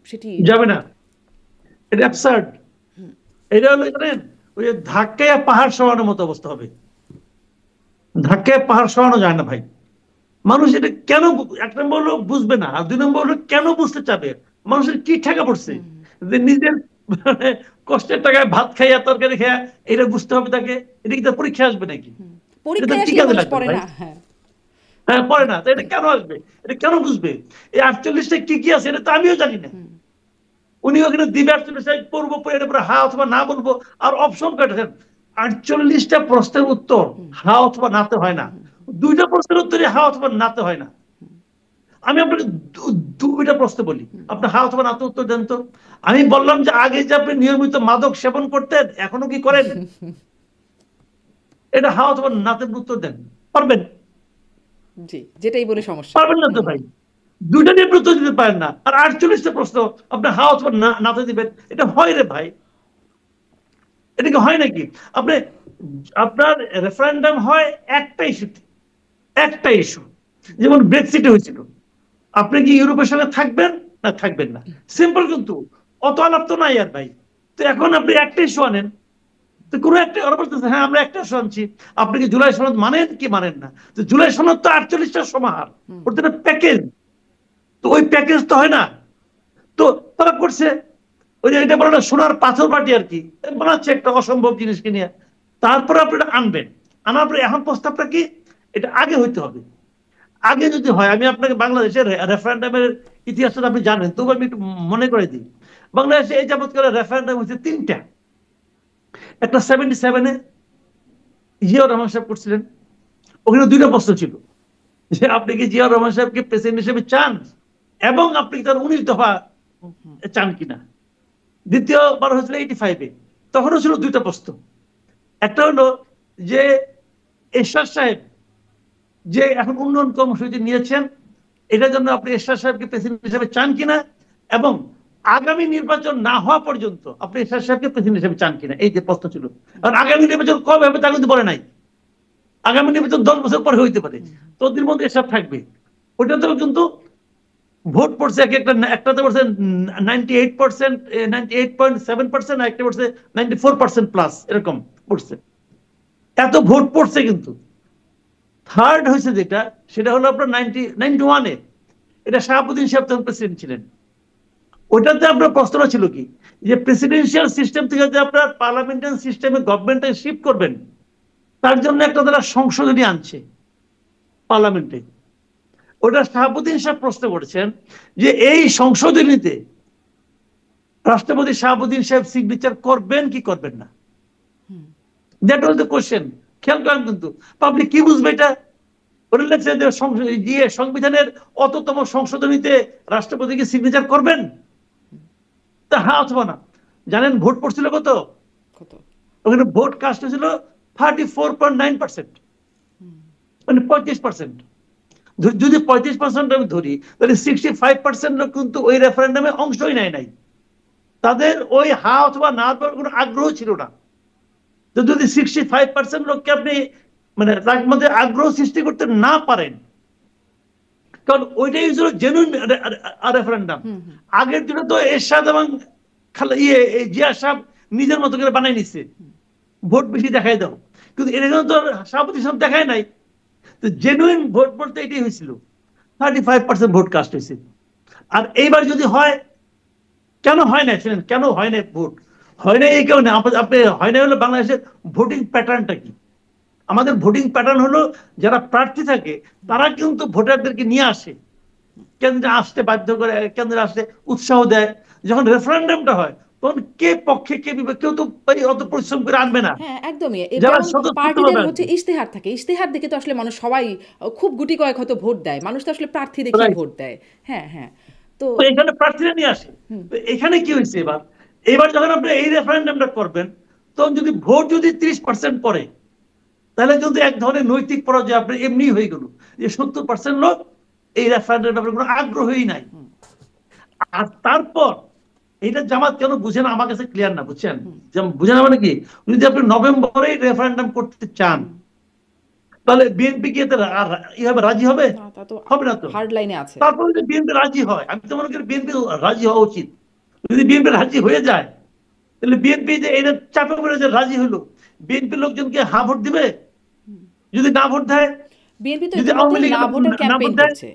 সেটি যাবে না, এটা অ্যাবসার্ড। এটা হলো জানেন ওই যে ধাক্কায় পাহাড় সরানোর মতো অবস্থা হবে। ধাক্কায় পাহাড় সরানো যায় না ভাই। মানুষ এটা কেন, এক নম্বর হলো বুঝবে না, আর দুই নম্বর হলো কেন বুঝতে চাবে? মানুষের কি ঠেকা পড়ছে যে নিজের মানে কষ্টের টাকায় ভাত খাইয়া তরকারি খাইয়া এটা বুঝতে হবে তাকে? এটা কি তার পরীক্ষা আসবে নাকি? এটা পরীক্ষায় তার কি আসলে কাজে মানুষ লাগবে পড়ে ভাই? না। হ্যাঁ, হ্যাঁ, পড়ে না তো এটা কেন আসবে? এটা কেন বুঝবে? এই 48টা কি কি আছে এটা তো আমিও জানি না। উনি ওখানে দিবে 48টা পড়বো, পড়ে এটা পরে হ্যাঁ অথবা না বলবো, আর অপশন কাটেছেন। 48টা প্রশ্নের উত্তর হ্যাঁ অথবা নাতে হয় না, দুইটা প্রশ্নের উত্তরে হ্যাঁ অথবা নাতে হয় না। আমি আপনাকে দুইটা প্রশ্ন বলি, আপনি হ্যাঁ অথবা নাতে উত্তর দেন তো। আমি বললাম যে আগে যে আপনি নিয়মিত মাদক সেবন করতেন এখনো কি করেন? এটা হ্যাঁ অথবা নাতে উত্তর দেন, পারবেন? জি, যেটাই বলে সমস্যা। পারবেন না তো ভাই। দুইটা নিয়ে উত্তর দিতে পারেন না, আর 48টা প্রশ্ন আপনি হ্যাঁ অথবা নাতে দিবেন। এটা হয় রে ভাই? এটা কি হয় নাকি? আপনি আপনার রেফারেন্ডাম হয় একটা ইস্যুতে, একটা ইস্যু, যেমন ব্রেক্সিটে হয়েছিল। আপনি কি ইউরোপের সঙ্গে থাকবেন না থাকবেন না, সিম্পল। কিন্তু অত আলাপ তো নাই আর ভাই। তো এখন আপনি একটা ইস্যু আনেন, তো কোনো একটা ওরা বলতেছে হ্যাঁ আমরা একটা ইস্যু আনছি, আপনি কি জুলাই সনদ মানেন কি মানেন না? তো জুলাই সনদ তো 48টার সমাহার, ওটা একটা প্যাকেজ। তো ওই প্যাকেজ তো হয় না। তো তারা করছে ওই যে এটা বলে না সোনার পাথর বাটি আর কি, বানাচ্ছে একটা অসম্ভব জিনিসকে নিয়ে। তারপরে আপনি এটা আনবেন, আনার পরে এখন প্রস্তাবটা কি? এটা আগে হইতে হবে। আগে যদি হয়, আমি আপনাকে বাংলাদেশের রেফারেন্ডামের ইতিহাসটা আপনি জানেন, তবু আমি একটু মনে করে দিই। বাংলাদেশে এই যাবৎকালে রেফারেন্ডাম হচ্ছে 3টা। একটা 77-এ জিয়াউর রহমান সাহেব করছিলেন, ওখানে 2টা প্রশ্ন ছিল, যে আপনি কি জিয়াউর রহমান সাহেবকে প্রেসিডেন্ট হিসেবে চান, এবং আপনি কি তার 19 দফা চান কিনা। দ্বিতীয়বার হয়েছিল 85-এ, তখনও ছিল দুইটা প্রশ্ন। একটা হলো যে এরশাদ সাহেব যে এখন উন্নয়ন কর্মসূচি নিয়েছেন, এটার জন্য আপনি এরশাদ সাহেবকে প্রেসিডেন্ট হিসেবে চান কিনা, এবং আগামী নির্বাচন না হওয়া পর্যন্ত আপনি এরশাদ সাহেবকে প্রেসিডেন্ট হিসেবে চান কিনা, এই যে প্রশ্ন ছিল। কারণ আগামী নির্বাচন কবে হবে তা কিন্তু বলে নাই। আগামী নির্বাচন 10 বছর পরে হইতে পারে, ততদিন মধ্যে এরশাদ থাকবে। ওইটাতেও কিন্তু ভোট পড়ছে, একটাতে পড়ছে 98%, 98.7%, আর একটা পড়ছে 94% প্লাস, এরকম পড়ছে। এত ভোট পড়ছে কিন্তু থার্ড হয়েছে যেটা, সেটা হলো আপনার 91-এ, এটা শাহাবুদ্দিন সাহেব তখন প্রেসিডেন্ট ছিলেন। ওইটাতে আপনার প্রশ্নটা ছিল কি, যে প্রেসিডেন্সিয়াল সিস্টেম থেকে যে আপনার পার্লামেন্টারি সিস্টেমে গভর্নমেন্টে শিফট করবেন, তার জন্য একটা তারা সংশোধনী আনছে পার্লামেন্টে। ওটা শাহাবুদ্দিন সাহেব প্রশ্ন করেছেন যে এই সংশোধনীতে রাষ্ট্রপতি শাহাবুদ্দিন সাহেব সিগনেচার করবেন কি করবেন না। That was the question. খেয়াল করেন কিন্তু পাবলিক কি বুঝবে এটা। ওটা লেগছে যে সংবিধানের অততম সংশোধনীতে রাষ্ট্রপতিকে সিগনেচার করবেন, তা হ্যাঁ অথবা না। জানেন ভোট পড়ছিল কত? ওখানে ভোট কাস্ট হয়েছিল 34.9%, মানে 35%। যদি 35% আমি ধরি, তাহলে 65% লোক কিন্তু ওই রেফারেন্ডামে অংশই নেয় নাই। তাদের ওই হা অথবা না কোনো আগ্রহ ছিল না। তো যদি 65% লোককে আপনি মানে তার মধ্যে আগ্রহ সৃষ্টি করতে না পারেন, কারণ ওইটাই ছিল জেনুইন রেফারেন্ডাম। আগের দিনে তো এরশাদ এবং জিয়া সাহেব নিজের মতো করে বানাই নিচ্ছে, ভোট বেশি দেখাই দাও, কিন্তু এটা তো সভাপতি সব দেখায় নাই। তো জেনুইন ভোট বলতে এটাই হয়েছিল, 35% ভোট কাস্ট হয়েছে। আর এইবার যদি হয়, কেন হয় না শুনেন, কেন হয় না ভোট? হয় না এই কারণে, আপনি হয় না হলো বাংলাদেশের ভোটিং প্যাটার্নটা কি। আমাদের ভোটিং প্যাটার্ন হলো যারা প্রার্থী থাকে তারা কিন্তু ভোটারদেরকে নিয়ে আসে, কেন্দ্রে আসতে বাধ্য করে, কেন্দ্রে আসতে উৎসাহ দেয়। যখন রেফারেন্ডামটা হয় তখন কে পক্ষে কে বিপক্ষে, কেউ তো অত পরিশ্রম করে আনবে না। হ্যাঁ একদমই। যারা পার্টিদের হচ্ছে ইশতেহার থাকে, ইশতেহার দেখে তো আসলে মানুষ সবাই খুব গুটি কয়েক হয়তো ভোট দেয়, মানুষ তো আসলে প্রার্থী দেখে ভোট দেয়। হ্যাঁ হ্যাঁ। তো এখানে প্রার্থীরা নিয়ে আসে। এখানে কি হয়েছে এবার যখন আপনি এই রেফারেন্ডামটা করবেন, তখন যদি ভোট যদি 30% পড়ে, তাহলে কিন্তু এক ধরনের নৈতিক পরাজয় আপনার এমনি হয়ে গেল, যে 70% লোক এই রেফারেন্ডামের ব্যাপারে কোনো আগ্রহই নাই। আর তারপর এইটা জামাত কেন বুঝে না আমার কাছে ক্লিয়ার না, বুঝছেন? বুঝে না মানে কি, যদি আপনি নভেম্বরে রেফারেন্ডাম করতে চান, তাহলে বিএনপি কি এতে রাজি হবে? হবে না তো। হার্ড লাইনে আছে। তারপর যদি বিএনপি রাজি হয়, আমি তো মনে করি বিএনপি রাজি হওয়া উচিত। যদি বিএনপি রাজি হয়ে যায়, তাহলে বিএনপি যে এটা চাপে পড়ে যে রাজি হলো, বিএনপি লোকজনকে হা ভোট দিবে। যদি না ভোট দেয়, বিএনপি তো ইতিমধ্যে না ভোটের ক্যাম্পেইন করছে।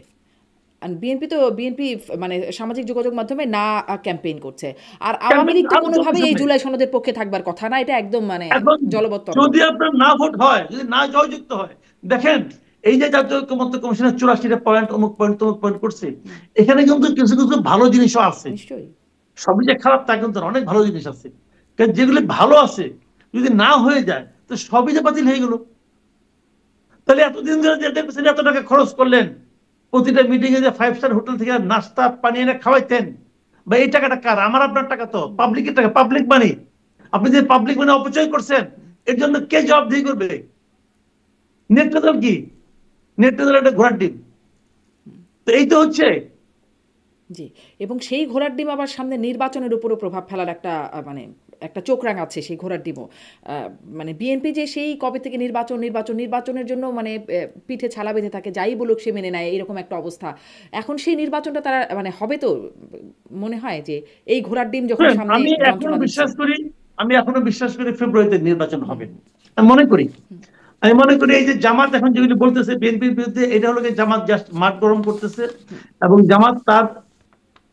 বিএনপি মানে সামাজিক যোগাযোগ মাধ্যমে না ক্যাম্পেইন করছে। আর আওয়ামী লীগ তো কোনোভাবেই এই জুলাই সনদের পক্ষে থাকবার কথা না, এটা একদম মানে জলবদ্ধ। যদি আপনার না ভোট হয়, যদি না জয়যুক্ত হয়, দেখেন এই যে জাতীয় ঐক্যমত্য কমিশনের 84টা পয়েন্ট অমুক পয়েন্ট তমুক পয়েন্ট করছে, এখানে কিন্তু কিছু কিছু ভালো জিনিসও আছে। নিশ্চয়ই সবই যে খারাপ তা কিন্তু অনেক ভালো জিনিস আছে। কারণ যেগুলি ভালো আছে যদি না হয়ে যায়, তো সবই যে বাতিল হয়ে গেল। তাহলে এতদিন ধরে যে দেখছেন এত টাকা খরচ করলেন, প্রতিটা মিটিং এ যে 5 স্টার হোটেল থেকে নাস্তা পানি এনে খাওয়াইতেন, বা এই টাকাটা কার? আমার আপনার টাকা তো, পাবলিকের টাকা, পাবলিক মানি। আপনি যে পাবলিক মানি অপচয় করছেন, এর জন্য কে জবাবদিহি করবে? নেটটা দল কি? নেটটা দল একটা ঘোড়ার ডিম। তো এই তো হচ্ছে। জি, এবং সেই ঘোড়ার ডিম আবার সামনে নির্বাচনের উপরও প্রভাব ফেলার একটা মানে একটা চোখ রাঙাচ্ছে সেই ঘোড়ার ডিমও। মানে বিএনপি যে সেই কবে থেকে নির্বাচনের জন্য মানে পিঠে ছালা বেঁধে থাকে, যাই বলুক সে মেনে নেয়, এরকম একটা অবস্থা। এখন সেই নির্বাচনটা তারা মানে হবে তো মনে হয় যে এই ঘোড়ার ডিম যখন সামনে আমি এখনো বিশ্বাস করি ফেব্রুয়ারিতে নির্বাচন হবে। আমি মনে করি এই যে জামাত এখন যেগুলি বলতেছে বিএনপির বিরুদ্ধে, এটা হলো জামাত জাস্ট মাঠ গরম করতেছে, এবং জামাত তার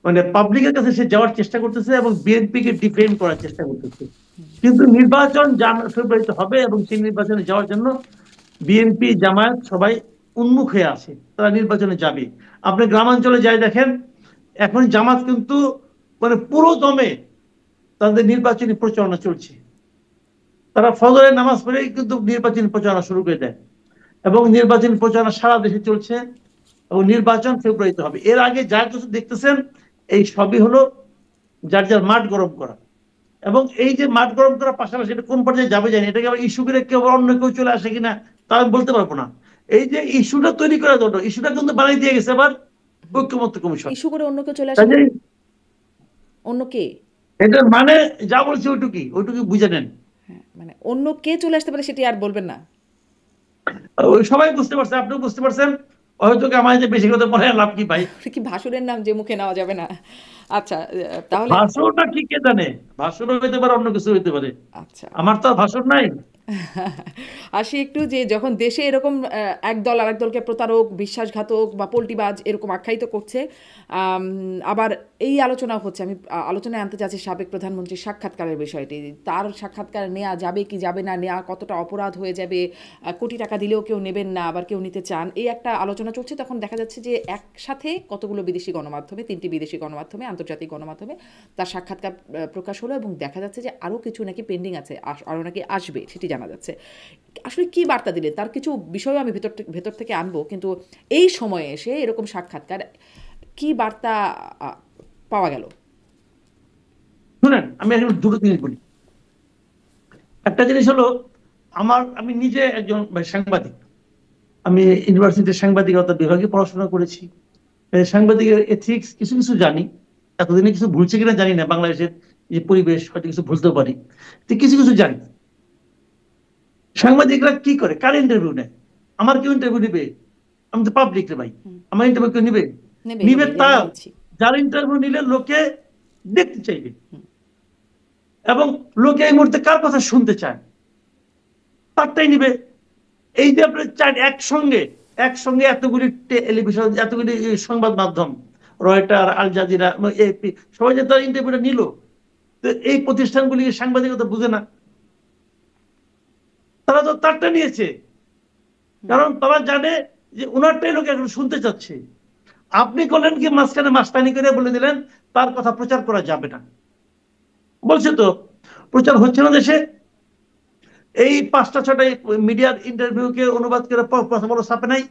মানে পাবলিকের কাছে সে যাওয়ার চেষ্টা করতেছে এবং বিএনপি কে ডিফেন্ড করার চেষ্টা করতেছে। কিন্তু নির্বাচন ফেব্রুয়ারিতে হবে, এবং সেই নির্বাচনে যাওয়ার জন্য বিএনপি জামায়াত সবাই উন্মুখ হয়ে আছে, তারা নির্বাচনে যাবে। আপনি গ্রামাঞ্চলে যাই দেখেন, এখন জামাত কিন্তু মানে পুরো দমে তাদের নির্বাচনী প্রচারণা চলছে। তারা ফজরের নামাজ পড়েই কিন্তু নির্বাচনী প্রচারণা শুরু করে দেয়, এবং নির্বাচনী প্রচারণা সারা দেশে চলছে, এবং নির্বাচন ফেব্রুয়ারিতে হবে। এর আগে যা কিছু দেখতেছেন এই সবই হলো যার যার মাঠ গরম করা। এবং এই যে মাঠ গরম করার পাশাপাশি এটা কোন পর্যায়ে যাবে জানি, এটাকে আবার ইস্যু করে কেউ অন্য কেউ চলে আসে কিনা তা আমি বলতে পারবো না। এই যে ইস্যুটা তৈরি করার জন্য, ইস্যুটা কিন্তু বানিয়ে দিয়ে গেছে আবার ঐক্যমত্য কমিশন। ইস্যু করে অন্য কেউ চলে আসে কাজে মানে? অন্য কে? এটার মানে যা বলছি ওইটুকুই, ওইটুকুই বুঝে নেন। হ্যাঁ, মানে অন্য কে চলে আসতে পারে সেটি আর বলবেন না? ওই সবাই বুঝতে পারছে, আপনিও বুঝতে পারছেন, হয়তো কি আমার যে বেশি কথা বলে আর লাভ কি ভাই? আপনি কি ভাসুরের নাম যে মুখে নেওয়া যাবে না? আচ্ছা, তাহলে ভাষণটা কি কে জানে, ভাষণও হইতে পারে, অন্য কিছু হইতে পারে, আচ্ছা। আমার তো আর ভাষণ নাই। আসি একটু যে যখন দেশে এরকম একদল আরেক দলকে প্রতারক, বিশ্বাসঘাতক বা পল্টিবাজ এরকম আখ্যায়িত করছে, আবার এই আলোচনা হচ্ছে, আমি আলোচনায় আনতে চাচ্ছি সাবেক প্রধানমন্ত্রীর সাক্ষাৎকারের বিষয়টি। তার সাক্ষাৎকার নেওয়া যাবে কি যাবে না, নেওয়া কতটা অপরাধ হয়ে যাবে, কোটি টাকা দিলেও কেউ নেবেন না, আবার কেউ নিতে চান, এই একটা আলোচনা চলছে। তখন দেখা যাচ্ছে যে একসাথে কতগুলো বিদেশি গণমাধ্যমে, 3টি বিদেশি গণমাধ্যমে, আন্তর্জাতিক গণমাধ্যমে তার সাক্ষাৎকার প্রকাশ হলো, এবং দেখা যাচ্ছে যে আরও কিছু নাকি পেন্ডিং আছে, আরও নাকি আসবে, সেটি জানা যাচ্ছে। আসলে কি বার্তা দিলেন তার কিছু বিষয়ও আমি ভেতর থেকে আনবো, কিন্তু এই সময়ে এসে এরকম সাক্ষাৎকার কি বার্তা পাওয়া গেল? শুনেন, আমি এখন দুটো জিনিস বলি। একটা জিনিস হলো, আমি নিজে একজন সাংবাদিক, আমি ইউনিভার্সিটির সাংবাদিকতা বিভাগে পড়াশোনা করেছি, সাংবাদিকের এথিক্স কিছু কিছু জানি। এতদিনে কিছু ভুলছে কিনা জানি না, বাংলাদেশের যে পরিবেশ হয়তো কিছু ভুলতেও পারি, তো কিছু কিছু জানি। সাংবাদিকরা কি করে, কার ইন্টারভিউ নেয়? আমার কেউ ইন্টারভিউ নিবে? আমি তো পাবলিক রে ভাই, আমার ইন্টারভিউ কেউ নিবে? নেবে নিবে নেবে, আমরা তার নিচ্ছি। যার ইন্টারভিউ নিলে লোকে দেখতে চাইবে, এবং লোকে এই মুহূর্তে কার কথা শুনতে চায় তারটাই নিবে। এই যে আপনার একসঙ্গে একসঙ্গে এতগুলি টেলিভিশন, এতগুলি সংবাদ মাধ্যম, রয়টার, আল জাজিরা, এপি, সবাই যে তার ইন্টারভিউটা নিল, তো এই প্রতিষ্ঠানগুলি সাংবাদিকতা বুঝে না, তারা তো তারটা নিয়েছে, কারণ তারা জানে যে ওনারটাই লোক এখন শুনতে চাচ্ছে। আপনি করলেন কি, মাঝখানে মাস্তানি করে বলে দিলেন তার কথা প্রচার করা যাবে না, বলছে তো প্রচার হচ্ছে না দেশে। এই 5টা 6টা মিডিয়ার ইন্টারভিউকে অনুবাদ করে প্রথম বড় ছাপে নাই,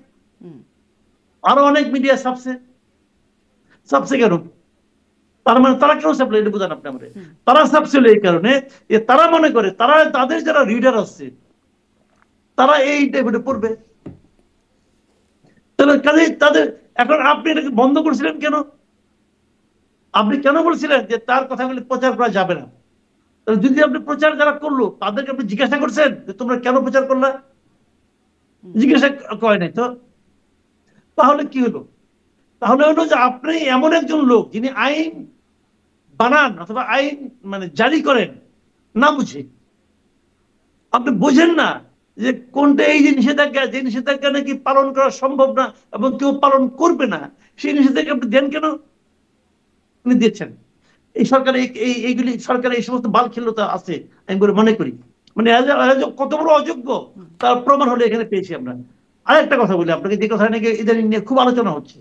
আরো অনেক মিডিয়া ছাপছে। ছাপছে কেন? তার মানে তারা কেন ছাপলো এটা বুঝান আপনি আমাদের। তারা ছাপছিল এই কারণে যে তারা মনে করে তারা, তাদের যারা রিডার আছে তারা এই ইন্টারভিউটা পড়বে। তাহলে কাজে তাদের, এখন আপনি এটাকে বন্ধ করছিলেন কেন? আপনি কেন বলছিলেন যে তার কথাগুলি প্রচার করা যাবে না? যদি আপনি প্রচার যারা করলো তাদেরকে আপনি জিজ্ঞাসা করছেন যে তোমরা কেন প্রচার করলা? জিজ্ঞাসা করে নাই তো। তাহলে কি হলো? তাহলে হলো যে আপনি এমন একজন লোক যিনি আইন বানান অথবা আইন মানে জারি করেন না বুঝে, আপনি বোঝেন না যে কোনটা এই যে নিষেধাজ্ঞা, যে নিষেধাজ্ঞা নাকি পালন করা সম্ভব না এবং কেউ পালন করবে না, সেই নিষেধাজ্ঞা আপনি দেন কেন? আপনি দিচ্ছেন। এই সরকার এইগুলি সরকার এই সমস্ত বালখিল্যতা আছে আমি বলে মনে করি। মানে কত বড় অযোগ্য তার প্রমাণ হলে এখানে পেয়েছি আমরা। আরেকটা কথা বলি আপনাকে, যে কথা নাকি ইদানিং নিয়ে খুব আলোচনা হচ্ছে,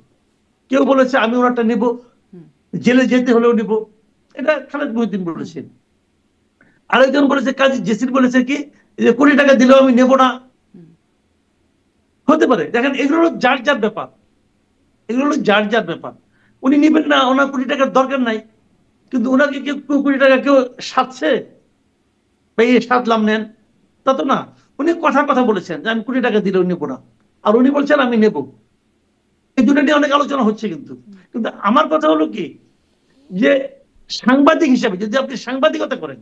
কেউ বলেছে আমি ওনারটা নেব, জেলে যেতে হলেও নেব, এটা খালেদ মহিউদ্দিন বলেছেন। আরেকজন বলেছে, কাজী জেসির বলেছে কি যে কোটি টাকা দিলেও আমি নেব না। হতে পারে, দেখেন এগুলো হলো যার যার ব্যাপার, এগুলো হলো যার যার ব্যাপার। উনি নেবেন না, ওনার কোটি টাকার দরকার নাই, কিন্তু ওনাকে কেউ কোটি টাকা কেউ সাধছে, ভাই সাধলাম নেন, তা তো না। উনি কথা কথা বলেছেন যে আমি কোটি টাকা দিলেও নেবো না, আর উনি বলছেন আমি নেব। এই দুটো নিয়ে অনেক আলোচনা হচ্ছে, কিন্তু কিন্তু আমার কথা হলো কি যে সাংবাদিক হিসাবে যদি আপনি সাংবাদিকতা করেন,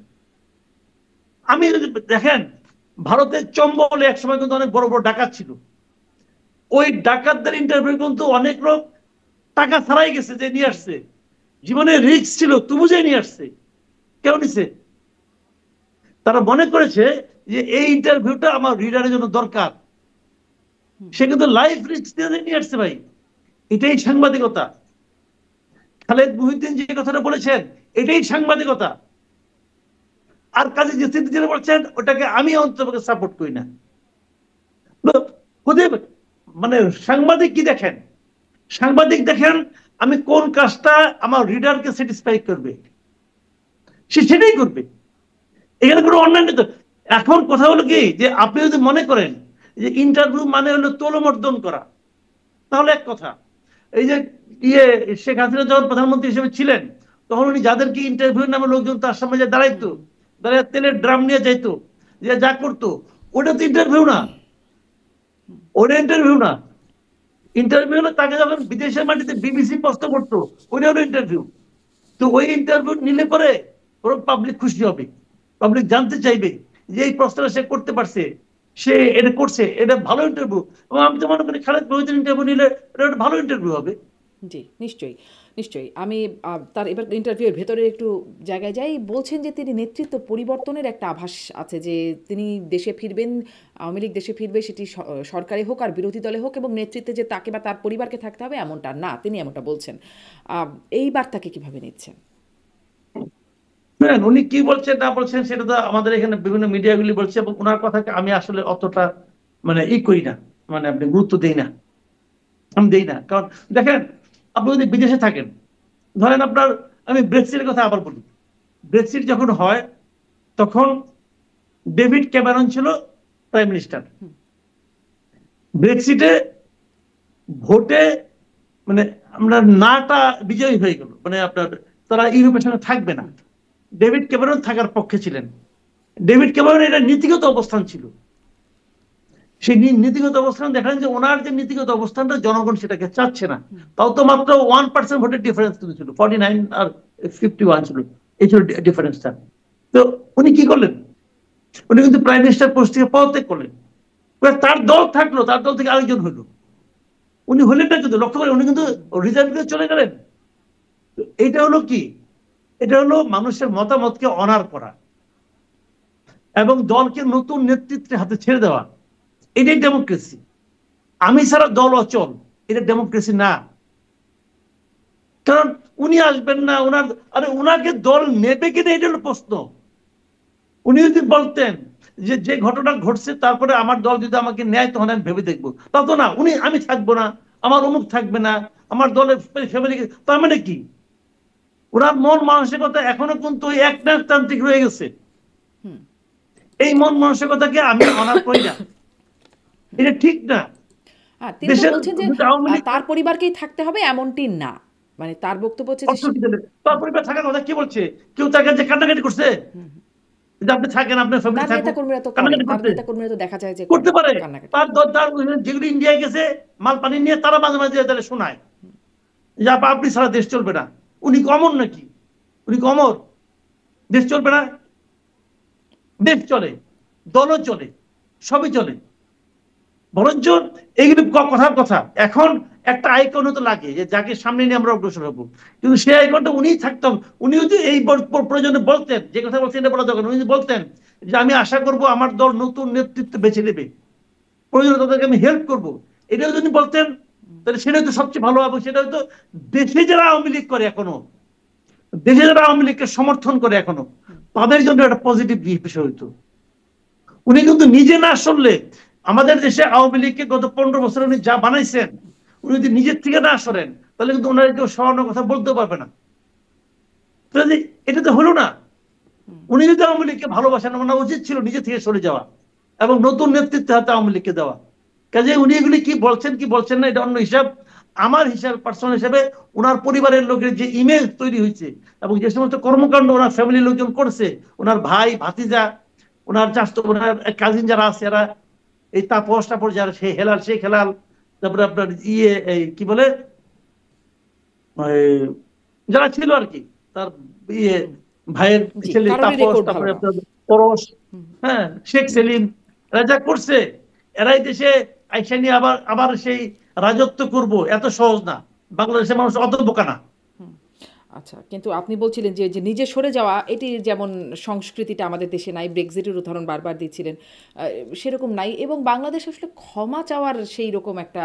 আমি যদি দেখেন ভারতের চম্বলে একসময় কিন্তু অনেক বড় বড় ডাকাত ছিল, ওই ডাকাতদের ইন্টারভিউ কিন্তু অনেক লোক টাকা ছাড়াই গেছে, যে নিয়ে আসছে, জীবনে রিস্ক ছিল তবু যে নিয়ে আসছে। কেউ নিছে? তারা মনে করেছে যে এই ইন্টারভিউটা আমার রিডারের জন্য দরকার, সে কিন্তু লাইফ রিস্ক দিয়ে নিয়ে আসছে ভাই। এটাই সাংবাদিকতা। খালেদ মহিউদ্দিন যে কথাটা বলেছেন এটাই সাংবাদিকতা। আর কাজী জেসির যেটা বলছেন ওটাকে আমি অন্তত সাপোর্ট করি না। মানে সাংবাদিক কি দেখেন? সাংবাদিক দেখেন আমি কোন কাজটা আমার রিডারকে স্যাটিসফাই করবে, সে সেটাই করবে, এখানে কোনো অন্যান্য। এখন কথা হলো কি যে আপনি যদি মনে করেন যে ইন্টারভিউ মানে হলো তোলমর্দন করা, তাহলে এক কথা। এই যে শেখ হাসিনা যখন প্রধানমন্ত্রী হিসেবে ছিলেন, তখন উনি যাদেরকে ইন্টারভিউ নামে লোকজন তার সামনে যে দাঁড়াইতো, দাঁড়ায় তেলের ড্রাম নিয়ে যাইতো, যে যা করতো, ওটা তো ইন্টারভিউ না, ওটা ইন্টারভিউ না। ইন্টারভিউ হলো তাকে যখন বিদেশের মাটিতে বিবিসি প্রশ্ন করতো, ওটা হলো ইন্টারভিউ। তো ওই ইন্টারভিউ নিলে পরে ওর পাবলিক খুশি হবে, পাবলিক জানতে চাইবে যে এই প্রশ্নটা সে করতে পারছে, সে এটা করছে, এটা ভালো ইন্টারভিউ। এবং আমি তো মনে করি খালেদ মহিউদ্দিন ইন্টারভিউ নিলে এটা একটা ভালো ইন্টারভিউ হবে। জি, নিশ্চয়ই, নিশ্চয়ই। আমি তার এবার ইন্টারভিউয়ের ভেতরে একটু জায়গায় যাই। বলছেন যে তিনি নেতৃত্ব পরিবর্তনের একটা আভাস আছে, যে তিনি দেশে ফিরবেন, আওয়ামী লীগ দেশে ফিরবে, সেটি সরকারে হোক আর বিরোধী দলে হোক, এবং নেতৃত্বে যে তাকে বা তার পরিবারকে থাকতে হবে এমনটা না, তিনি এমনটা বলছেন। এই বার্তাকে কিভাবে নিচ্ছেন? হ্যাঁ, উনি কি বলছেন না বলছেন সেটা তো আমাদের এখানে বিভিন্ন মিডিয়াগুলি বলছে, এবং ওনার কথাকে আমি আসলে অতটা মানে করি না, মানে আপনি গুরুত্ব দেই না, আমি দেই না। কারণ দেখেন, আপনি যদি বিদেশে থাকেন, ধরেন আপনার, আমি ব্রেক্সিটের কথা আবার বলি। ব্রেক্সিট যখন হয় তখন ডেভিড ক্যামেরন ছিল প্রাইম মিনিস্টার। ব্রেক্সিটে ভোটে মানে আমরা নাটা বিজয়ী হয়ে গেল, মানে আপনার তারা ইউরোপের সঙ্গে থাকবে না। ডেভিড ক্যামেরন থাকার পক্ষে ছিলেন। ডেভিড ক্যামেরন এটা নীতিগত অবস্থান ছিল। সেই নীতিগত অবস্থান দেখেন যে ওনার যে নীতিগত অবস্থানটা জনগণ সেটাকে চাচ্ছে না। তাও তো মাত্র 1% ভোটের ডিফারেন্স কিন্তু ছিল, 49 আর 51 ছিল, এই ছিল ডিফারেন্সটা। তো উনি কি করলেন? উনি কিন্তু প্রাইম মিনিস্টার পোস্ট থেকে পদত্যাগ করলেন। তার দল থাকলো, তার দল থেকে আরেকজন হলো, উনি হলেন না কিন্তু, লক্ষ্য করেন উনি কিন্তু রিজাইন করে চলে গেলেন। এইটা হলো কি? এটা হলো মানুষের মতামতকে অনার করা এবং দলকে নতুন নেতৃত্বের হাতে ছেড়ে দেওয়া। এটাই ডেমোক্রেসি। আমি ছাড়া দল অচল, এটা ডেমোক্রেসি না। কারণ উনি আসবেন না, ওনার, আরে ওনাকে দল নেবে কিনা এটা হলো প্রশ্ন। উনি যদি বলতেন যে যে ঘটনা ঘটছে তারপরে আমার দল যদি আমাকে নেয় তখন আমি ভেবে দেখবো, তা তো না। উনি আমি থাকবো না, আমার অমুক থাকবে না, আমার দলের ফ্যামিলি, তার মানে কি? ওনার মন মানসিকতা এখনো কিন্তু একনায়কতান্ত্রিক রয়ে গেছে। এই মন মানসিকতাকে আমি অনার করি না, এটা ঠিক না। তিনি তো দেশের বলছেন যে আওয়ামী লীগ তার পরিবারকেই থাকতে হবে এমনটি না, মানে তার বক্তব্য হচ্ছে যে অর্থ কি দেবে? তার পরিবার থাকার কথা কি বলছে? কেউ তার কাছে কান্নাকাটি করছে যে আপনি থাকেন, আপনার ফ্যামিলি তার থাকুক? নেতাকর্মীরা তো করে, কান্নাকাটি তার করতে নেতাকর্মীরা তো দেখা যায় যে করে করতে পারে। কান্নাকাটি। তার যেগুলো ইন্ডিয়ায় গেছে মাল পানি নিয়ে, তারা মাঝে মাঝে তাদের শোনায় যে আপনি ছাড়া দেশ চলবে না। উনি কি অমর নাকি? উনি কি অমর? দেশ চলবে না? দেশ চলে, দলও চলে, সবই চলে। বরঞ্চ এইগুলো কথার কথা। এখন একটা আইকন তো লাগে যে যাকে সামনে নিয়ে আমরা অগ্রসর হবো, কিন্তু সেই আইকনটা উনিই থাকতাম। উনি যদি এই প্রয়োজনে বলতেন, যে কথা বলছেন এটা বলা দরকার, উনি যদি বলতেন যে আমি আশা করব আমার দল নতুন নেতৃত্ব বেছে নেবে, প্রয়োজনে তাদেরকে আমি হেল্প করবো, এটাও যদি বলতেন তাহলে সেটা হয়তো সবচেয়ে ভালো হবে। সেটা হয়তো দেশে যারা আওয়ামী লীগ করে এখনো, দেশে যারা আওয়ামী লীগকে সমর্থন করে এখনো, তাদের জন্য একটা পজিটিভ বিষয় হইতো। উনি কিন্তু নিজে না সরলে, আমাদের দেশে আওয়ামী লীগকে গত 15 বছরে উনি যা বানাইছেন, উনি যদি নিজের থেকে না সরেন তাহলে কিন্তু ওনার কেউ সরানোর কথা বলতেও পারবে না। তাহলে এটা তো হলো না। উনি যদি আওয়ামী লীগকে ভালোবাসেন, ওনার উচিত ছিল নিজে থেকে সরে যাওয়া এবং নতুন নেতৃত্বের হাতে আওয়ামী লীগকে দেওয়া। কাজে উনি এগুলি কি বলছেন কি বলছেন না এটা অন্য হিসাব। আমার হিসাব, পার্সোনাল হিসাবে, ওনার পরিবারের লোকের যে ইমেজ তৈরি হয়েছে এবং যে সমস্ত কর্মকাণ্ড ওনার ফ্যামিলির লোকজন করছে, ওনার ভাই ভাতিজা, ওনার চাচতো, ওনার কাজিন যারা আছে, এরা এই তাপস টাপস যারা, সেই হেলাল, শেখ হেলাল, তারপরে আপনার এই কি বলে যারা ছিল আর কি, তার ইয়ে ভাইয়ের জি, ছেলে কারোরই তাপস, রেকর্ড ভালো তারপরে না। আপনার পরশ, হ্যাঁ, শেখ সেলিম, এরা যা করছে, এরাই দেশে আইসা নিয়ে আবার আবার সেই রাজত্ব করব, এত সহজ না। বাংলাদেশের মানুষ অত বোকা না। আচ্ছা, কিন্তু আপনি বলছিলেন যে যে নিজে সরে যাওয়া, এটি যেমন সংস্কৃতিটা আমাদের দেশে নাই, ব্রেক্সিটের উদাহরণ বারবার দিচ্ছিলেন, সেরকম নাই, এবং বাংলাদেশ আসলে ক্ষমা চাওয়ার সেই রকম একটা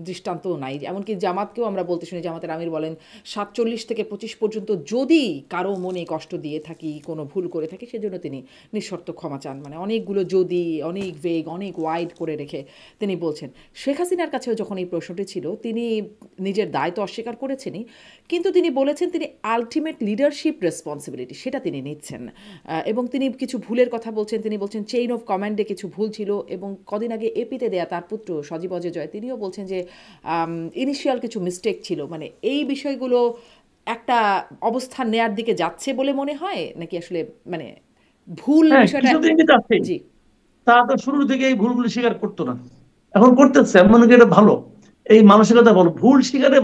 দৃষ্টান্তও নাই। এমনকি জামাতকেও আমরা বলতে শুনি, জামাতের আমির বলেন 47 থেকে 25 পর্যন্ত যদি কারো মনে কষ্ট দিয়ে থাকি, কোনো ভুল করে থাকি, সেজন্য তিনি নিঃশর্ত ক্ষমা চান। মানে অনেকগুলো যদি, অনেক ভেগ, অনেক ওয়াইড করে রেখে তিনি বলছেন। শেখ হাসিনার কাছেও যখন এই প্রশ্নটি ছিল, তিনি নিজের দায় তো অস্বীকার করেছেনই, কিন্তু তিনি বলেছেন তিনি আলটিমেট লিডারশিপ রেসপন্সিবিলিটি সেটা তিনি নিচ্ছেন, এবং তিনি কিছু ভুলের কথা বলছেন। তিনি বলছেন চেইন অফ কমান্ডে কিছু ভুল ছিল, এবং কদিন আগে এপিতে দেয়া তার পুত্র সজীব অজয় জয়, তিনিও বলছেন যে ইনিশিয়াল কিছু মিস্টেক ছিল। মানে এই বিষয়গুলো একটা অবস্থান নেয়ার দিকে যাচ্ছে বলে মনে হয়, নাকি আসলে মানে ভুল হ্যাঁ, বিষয়টা? কিছুদিন কিন্তু আছে। জি। তারা তো শুরু থেকে এই ভুলগুলো স্বীকার করতো না, এখন করতেছে। আমি মনে করি এটা ভালো, এই মানসিকতা ভালো, ভুল স্বীকারে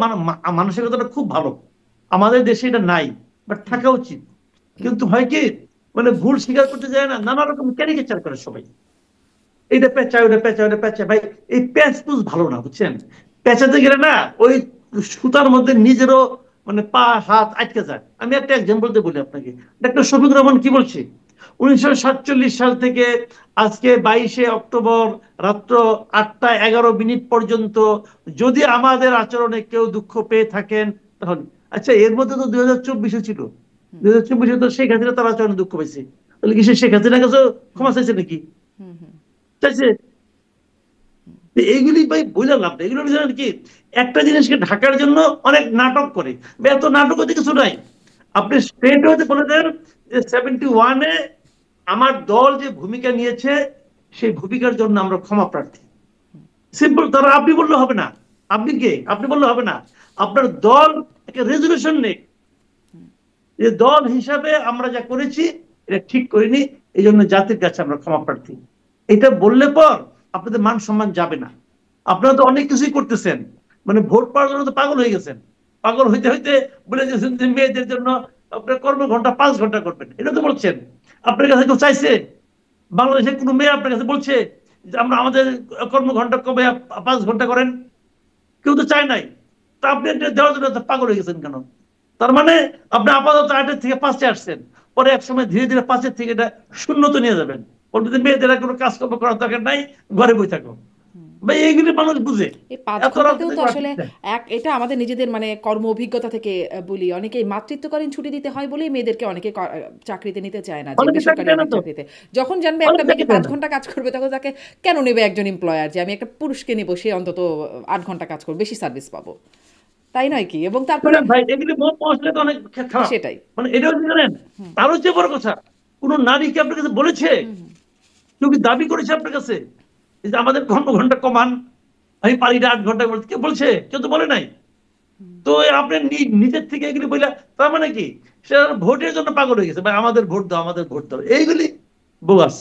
মানসিকতাটা খুব ভালো। আমাদের দেশে এটা নাই, বাট থাকা উচিত। কিন্তু হয় কি, মানে ভুল স্বীকার করতে যায় না, নানা রকম ক্যারিকেচার করে সবাই। এটা পেঁচা, ওটা পেঁচা, ওটা পেঁচা। ভাই, এই প্যাচ পুচ ভালো না, বুঝছেন? পেঁচাতে গেলে না ওই সুতার মধ্যে নিজেরও মানে পা হাত আটকে যায়। আমি একটা এক্সাম্পল দিয়ে বলি আপনাকে। ডাক্তার শফিকুর রহমান কি বলছে, 1947 সাল থেকে আজকে 22 অক্টোবর রাত্র 8টা 11 মিনিট পর্যন্ত যদি আমাদের আচরণে কেউ দুঃখ পেয়ে থাকেন তাহলে, আচ্ছা এর মধ্যে তো 2024 ছিল, 2024 তো শেখ হাসিনা তার আচরণে দুঃখ পেয়েছে, তাহলে কি সে শেখ হাসিনার কাছে ক্ষমা চাইছে নাকি? চাইছে? তো এইগুলি ভাই বুঝলাম না, এগুলো জানেন কি, একটা জিনিসকে ঢাকার জন্য অনেক নাটক করে। বা এত নাটক হতে কিছু নাই, আপনি স্ট্রেট হতে বলে দেন যে 71-এ আমার দল যে ভূমিকা নিয়েছে সেই ভূমিকার জন্য আমরা ক্ষমা প্রার্থী। সিম্পল। তারা আপনি বললে হবে না, আপনি কে, আপনি বললে হবে না, আপনার দল একটা রেজলিউশন নেই যে দল হিসাবে আমরা যা করেছি এটা ঠিক করিনি, এই জন্য জাতির কাছে আমরা ক্ষমা প্রার্থী। এটা বললে পর আপনাদের মান সম্মান যাবে না। আপনারা তো অনেক কিছুই করতেছেন, মানে ভোট পাওয়ার জন্য তো পাগল হয়ে গেছেন। পাগল হইতে হইতে বলে দিয়েছেন যে মেয়েদের জন্য আপনার কর্মঘন্টা 5 ঘন্টা করবেন, এটা তো বলছেন। আপনার কাছে কেউ চাইছে? বাংলাদেশে কোনো মেয়ে আপনার কাছে বলছে যে আমরা আমাদের কর্মঘন্টা কবে 5 ঘন্টা করেন? কেউ তো চায় নাই। তা আপনি এটা দেওয়ার জন্য এত পাগল হয়ে গেছেন কেন? তার মানে আপনি আপাতত 8-এর থেকে 5-এ আসছেন, পরে এক সময় ধীরে ধীরে 5-এর থেকে এটা শূন্যতে নিয়ে যাবেন। বলতে মেয়েদের কোনো কাজকর্ম করার দরকার নাই, ঘরে বই থাকো। ভাই এইগুলি মানুষ বুঝে, এই ৫ এত ঘন্টাতেও রাজনীতি তো করা আসলে ঠিক না। এটা আমাদের নিজেদের মানে কর্ম অভিজ্ঞতা থেকে বলি, অনেকেই মাতৃত্বকালীন ছুটি দিতে হয় বলেই মেয়েদেরকে অনেকে চাকরিতে নিতে চায় না, যে অনেকে চাকরি বেসরকারি দেয় না অনেক তো, চাকরিতে। যখন জানবে একটা অনেকে মেয়েকে চাকরি দেয় ৫ না। ঘন্টা কাজ করবে, তখন তাকে কেন নেবে একজন এমপ্লয়ার, যে আমি একটা পুরুষকে নেব, সে অন্তত ৮ ঘন্টা কাজ করবে, বেশি সার্ভিস পাবো, তাই নয় কি? এবং তারপরে বুঝলেন ভাই, এগুলি মন পৌঁছলে তো অনেক খারাপ। সেটাই। মানে এটা হচ্ছে জানেন, তার হচ্ছে বড় কথা, কোন নারী কি আপনার কাছে বলেছে, কেউ কি দাবি করেছে আপনার কাছে যে আমাদের কর্মঘন্টা কমান, আমি পারি না 8 ঘন্টা বলতে? কে বলছে? কেউ তো বলে নাই। তো আপনি নিজের থেকে এগুলি বললে তার মানে কি, সে ভোটের জন্য পাগল হয়ে গেছে, ভাই আমাদের ভোট দাও, আমাদের ভোট দাও, এইগুলি বোগাস।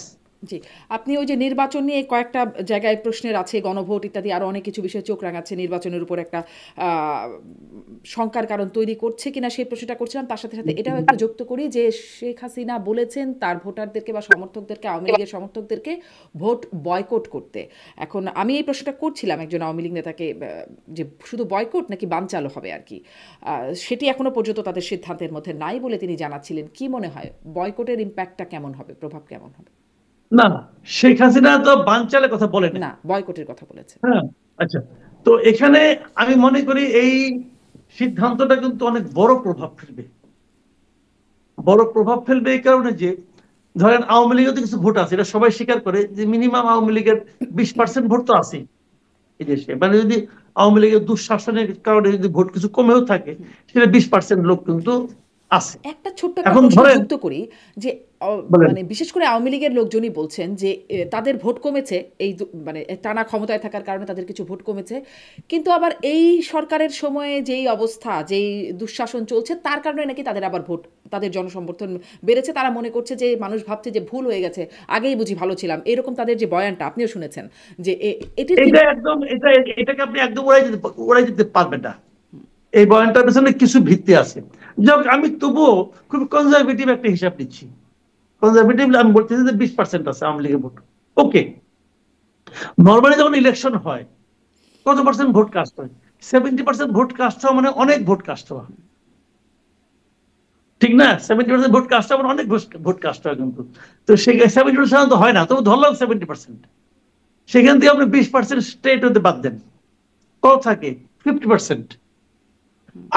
জি, আপনি ওই যে নির্বাচন নিয়ে কয়েকটা জায়গায় প্রশ্নের আছে, গণভোট ইত্যাদি আরো অনেক কিছু বিষয়ে চোখ রাঙাচ্ছে, নির্বাচনের উপর একটা আহ, শঙ্কার কারণ তৈরি করছে কিনা সেই প্রশ্নটা করছিলাম। তার সাথে সাথে এটাও একটু যুক্ত করি যে শেখ হাসিনা বলেছেন তার ভোটারদেরকে বা সমর্থকদেরকে, আওয়ামী লীগের সমর্থকদেরকে ভোট বয়কট করতে। এখন আমি এই প্রশ্নটা করছিলাম একজন আওয়ামী লীগ নেতাকে, যে শুধু বয়কট নাকি বানচালও হবে আর কি। সেটি এখনো পর্যন্ত তাদের সিদ্ধান্তের মধ্যে নাই বলে তিনি জানাচ্ছিলেন। কি মনে হয় বয়কটের ইম্প্যাক্টটা কেমন হবে, প্রভাব কেমন হবে? না না, শেখ হাসিনা তো বানচালের কথা বলে নাই। না, বয়কটের কথা বলেছে। হ্যাঁ, আচ্ছা। তো এখানে আমি মনে করি এই সিদ্ধান্তটা কিন্তু অনেক বড় প্রভাব ফেলবে। বড় প্রভাব ফেলবে এই কারণে যে, ধরেন আওয়ামী লীগের তো কিছু ভোট আছে, এটা সবাই স্বীকার করে যে মিনিমাম আওয়ামী লীগের 20% ভোট তো আছে এই দেশে। মানে যদি আওয়ামী লীগের দুঃশাসনের কারণে যদি ভোট কিছু কমেও থাকে, সেটা 20% লোক কিন্তু আছে। একটা ছোট্ট একটা এখন প্রশ্ন ধরেন, যুক্ত করি, যে বলেন। মানে বিশেষ করে আওয়ামী লীগের লোকজনই বলছেন যে তাদের ভোট কমেছে এই মানে টানা ক্ষমতায় থাকার কারণে তাদের কিছু ভোট কমেছে, কিন্তু আবার এই সরকারের সময়ে যেই অবস্থা, যেই দুঃশাসন চলছে তার কারণে নাকি তাদের আবার ভোট, তাদের জনসমর্থন বেড়েছে। তারা মনে করছে যে মানুষ ভাবছে যে ভুল হয়ে গেছে, আগেই বুঝি ভালো ছিলাম, এরকম তাদের যে বয়ানটা আপনিও শুনেছেন, যে এটির কি? এটা একদম, এটাকে আপনি একদম উড়াই দিতে পারবেন না। এই বয়ানটার পেছনে কিছু ভিত্তি আছে। যাক, আমি তবুও খুব কনজারভেটিভ একটা হিসাব দিচ্ছি। কনজারভেটিভ আমি বলতেছি যে 20% আছে আওয়ামী লীগের ভোট। ওকে, নর্মালি যখন ইলেকশন হয় কত পার্সেন্ট ভোট কাস্ট হয়? 70% ভোট কাস্ট হওয়া মানে অনেক ভোট কাস্ট হওয়া, ঠিক না? 70% ভোট কাস্ট হওয়া মানে অনেক ভোট কাস্ট হয় কিন্তু। তো সেই 70% তো হয় না, তবু ধরলাম 70%। সেখান থেকে আপনি 20% স্টেট হতে বাদ দেন, কত থাকে? 50%।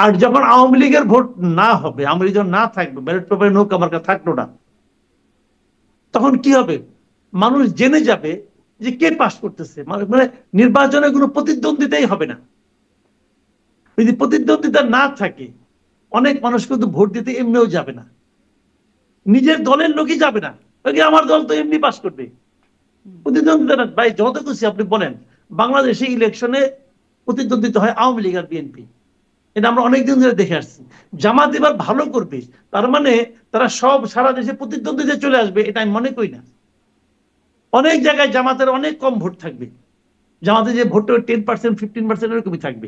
আর যখন আওয়ামী লীগের ভোট না হবে, আওয়ামী লীগ যখন না থাকবে, ব্যালট পেপারে নৌকা মার্কা থাকলো না, তখন কি হবে? মানুষ জেনে যাবে যে কে পাস করতেছে। মানে নির্বাচনে কোনো প্রতিদ্বন্দ্বিতাই হবে না। যদি প্রতিদ্বন্দ্বিতা না থাকে, অনেক মানুষ কিন্তু ভোট দিতে এমনিও যাবে না, নিজের দলের লোকই যাবে না, আমার দল তো এমনি পাস করবে। প্রতিদ্বন্দ্বিতা না ভাই, যত খুশি আপনি বলেন, বাংলাদেশে ইলেকশনে প্রতিদ্বন্দ্বিতা হয় আওয়ামী লীগ আর বিএনপি, এটা আমরা অনেকদিন ধরে দেখে আসছি। জামাত এবার ভালো করবে, তার মানে তারা সব সারা দেশে প্রতিদ্বন্দ্বিতায় চলে আসবে, এটা আমি মনে করি না। অনেক জায়গায় জামাতের অনেক কম ভোট থাকবে, জামাতে যে ভোট 10%, 15% এরকমই থাকবে,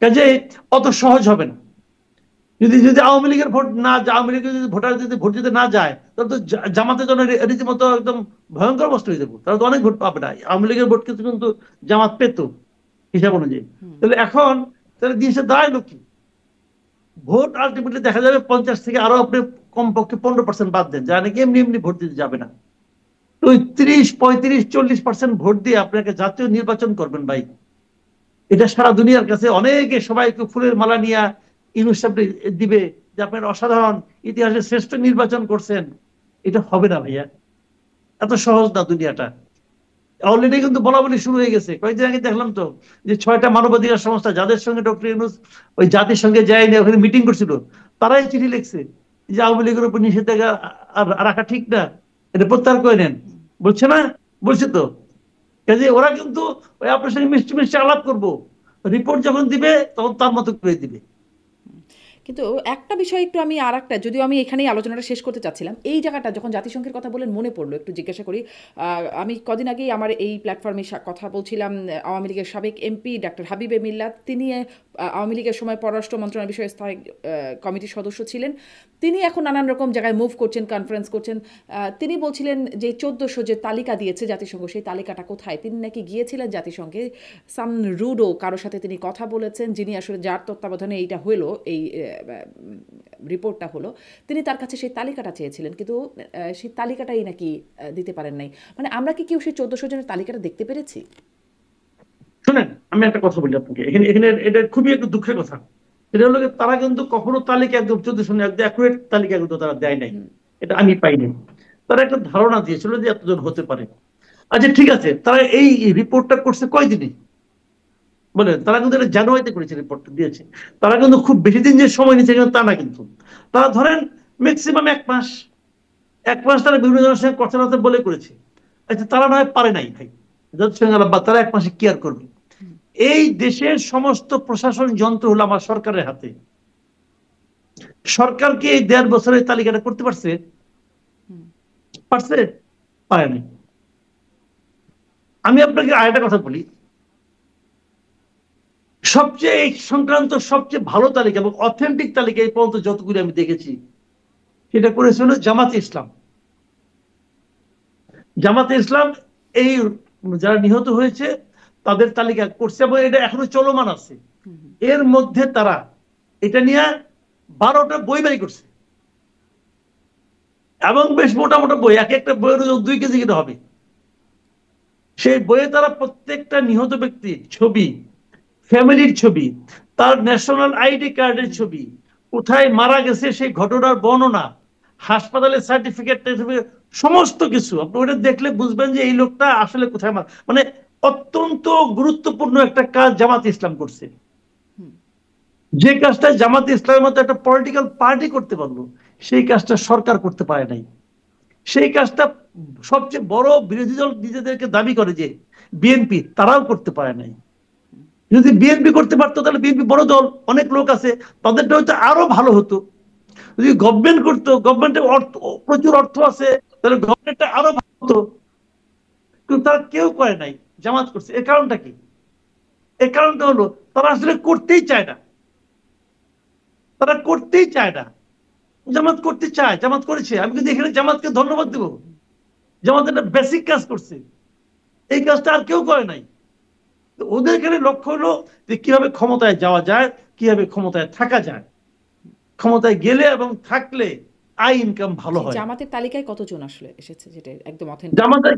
কাজে অত সহজ হবে না। যদি যদি আওয়ামী লীগের ভোট না, আওয়ামী লীগের যদি ভোটার যদি ভোট দিতে না যায়, তাহলে তো জামাতের জন্য রীতিমতো একদম ভয়ঙ্কর অবস্থা হয়ে যাবে, তারা তো অনেক ভোট পাবে না। আওয়ামী লীগের ভোট কিন্তু কিন্তু জামাত পেত হিসাব অনুযায়ী। তাহলে এখন তাহলে জিনিসটা দাঁড়ালো কি? ভোট আলটিমেটলি দেখা যাবে 50 থেকে আরো আপনি কমপক্ষে 15% বাদ দেন, যারা নাকি এমনি এমনি ভোট দিতে যাবে না। তো ওই 30, 35, 40% ভোট দিয়ে আপনাকে জাতীয় নির্বাচন করবেন ভাই, এটা সারা দুনিয়ার কাছে অনেকে সবাইকে ফুলের মালা নিয়ে ইউনূস সাহেব দিবে যে আপনার অসাধারণ ইতিহাসের শ্রেষ্ঠ নির্বাচন করছেন। এটা হবে না ভাইয়া, এত সহজ না দুনিয়াটা। অলরেডি কিন্তু বলা বলি শুরু হয়ে গেছে। কয়েকদিন আগে দেখলাম তো যে 6টা মানবাধিকার সংস্থা যাদের সঙ্গে ডক্টর ইউনূস ওই জাতিসংঘে যায়নি, ওখানে মিটিং করছিল, তারাই চিঠি লিখছে যে আওয়ামী লীগের উপর নিষেধাজ্ঞা রাখা ঠিক না, এটা প্রত্যাহার করে নেন। বলছে না? বলছে তো। কাজে ওরা কিন্তু ওই আপনার সঙ্গে মিষ্টি মিষ্টি আলাপ করবো, রিপোর্ট যখন দিবে তখন তার মতো করে দিবে। কিন্তু একটা বিষয় একটু আমি আর একটা, যদিও আমি এখানেই আলোচনাটা শেষ করতে চাচ্ছিলাম, এই জায়গাটা যখন জাতিসংঘের কথা বলেন মনে পড়লো, একটু জিজ্ঞাসা করি। আমি কদিন আগেই আমার এই প্ল্যাটফর্মে কথা বলছিলাম, আওয়ামী লীগের সাবেক এমপি ডাক্তার হাবিবে মিল্লাত, তিনি আওয়ামী লীগের সময় পররাষ্ট্র মন্ত্রণালয় বিষয়ে স্থায়ী কমিটির সদস্য ছিলেন। তিনি এখন নানান রকম জায়গায় মুভ করছেন, কনফারেন্স করছেন। তিনি বলছিলেন যে 1400 যে তালিকা দিয়েছে জাতিসংঘ, সেই তালিকাটা কোথায়? তিনি নাকি গিয়েছিলেন জাতিসংঘে, সাম রুডো কারোর সাথে তিনি কথা বলেছেন, যিনি আসলে যার তত্ত্বাবধানে এইটা হলো, এই রিপোর্টটা হলো, তিনি তার কাছে সেই তালিকাটা চেয়েছিলেন, কিন্তু সেই তালিকাটাই নাকি দিতে পারেন নাই। মানে আমরা কি কেউ সেই 1400 জনের তালিকাটা দেখতে পেরেছি? শুনেন, আমি একটা কথা বলি আপনাকে, এখানে এখানে এটা খুবই একটু দুঃখের কথা। এটা হলো তারা কিন্তু কখনো তালিকা একদম 1400 একদম অ্যাকুরেট তালিকা কিন্তু তারা দেয় নাই, এটা আমি পাইনি। তারা একটা ধারণা দিয়েছিল যে এতজন হতে পারে। আচ্ছা ঠিক আছে, তারা এই রিপোর্টটা করছে কয়দিনে বলেন? তারা কিন্তু এটা জানুয়ারিতে করেছে, রিপোর্টটা দিয়েছে। তারা কিন্তু খুব বেশি দিন যে সময় নিচ্ছে কিন্তু তা না, কিন্তু তারা ধরেন ম্যাক্সিমাম 1 মাস, 1 মাস তারা বিভিন্ন জনের সঙ্গে কথাবার্তা বলে করেছে। আচ্ছা তারা নয় পারে নাই ভাই, জাতিসংঘ বা তারা 1 মাসে কি আর করবে? এই দেশের সমস্ত প্রশাসন যন্ত্র হলো আমার সরকারের হাতে। সরকারকে এই 1.5 বছরের তালিকাটা করতে পারছে? পারছে? পারেনি। আমি আপনাকে আরেকটা কথা বলি, সবচেয়ে এই সংক্রান্ত সবচেয়ে ভালো তালিকা এবং অথেন্টিক তালিকা এই পর্যন্ত যতগুলি আমি দেখেছি, সেটা করেছিল জামাতে ইসলাম। জামাতে ইসলাম এই যারা নিহত হয়েছে তাদের তালিকা করছে এবং এটা এখনো চলমান আছে। এর মধ্যে তারা এটা নিয়ে 12টা বই বাই করছে এবং বেশ মোটা মোটা বই, এক একটা বইয়ের 2 কেজি করে হবে। সেই বইয়ে তারা প্রত্যেকটা নিহত ব্যক্তির ছবি, ফ্যামিলির ছবি, তার ন্যাশনাল আইডি কার্ডের ছবি, কোথায় মারা গেছে সেই ঘটনার বর্ণনা, হাসপাতালের সার্টিফিকেট, সমস্ত কিছু আপনি ওটা দেখলে বুঝবেন যে এই লোকটা আসলে কোথায় মানে অত্যন্ত গুরুত্বপূর্ণ একটা কাজ জামাত ইসলাম করছে। যে কাজটা জামাত ইসলামের মতো একটা পলিটিক্যাল পার্টি করতে পারলো, সেই কাজটা সরকার করতে পারে নাই। সেই কাজটা সবচেয়ে বড় বিরোধী দল নিজেদেরকে দাবি করে যে বিএনপি, তারাও করতে পারে নাই। যদি বিএনপি করতে পারতো তাহলে বিএনপি বড় দল, অনেক লোক আছে, তাদেরটা হয়তো আরো ভালো হতো। যদি গভর্নমেন্ট করতো, গভর্নমেন্টের অর্থ, প্রচুর অর্থ আছে, তাহলে গভর্নমেন্টটা আরো ভালো হতো। কিন্তু তারা কেউ করে নাই, জামাত করছে। এর কারণটা কি? এর কারণটা হলো তারা আসলে করতেই চায় না, তারা করতেই চায় না। জামাত করতে চায়, জামাত করেছে। আমি কিন্তু এখানে জামাতকে ধন্যবাদ দেবো, জামাত একটা বেসিক কাজ করছে, এই কাজটা আর কেউ করে নাই। ওদের এখানে লক্ষ্য হলো যে কিভাবে ক্ষমতায় যাওয়া যায়, কিভাবে ক্ষমতায় থাকা যায়, ক্ষমতায় গেলে এবং থাকলে আয় ইনকাম ভালো হয়। জামাতের তালিকায় কতজন আসলে এসেছে, যেটা একদম অথেন্টিক? জামাতের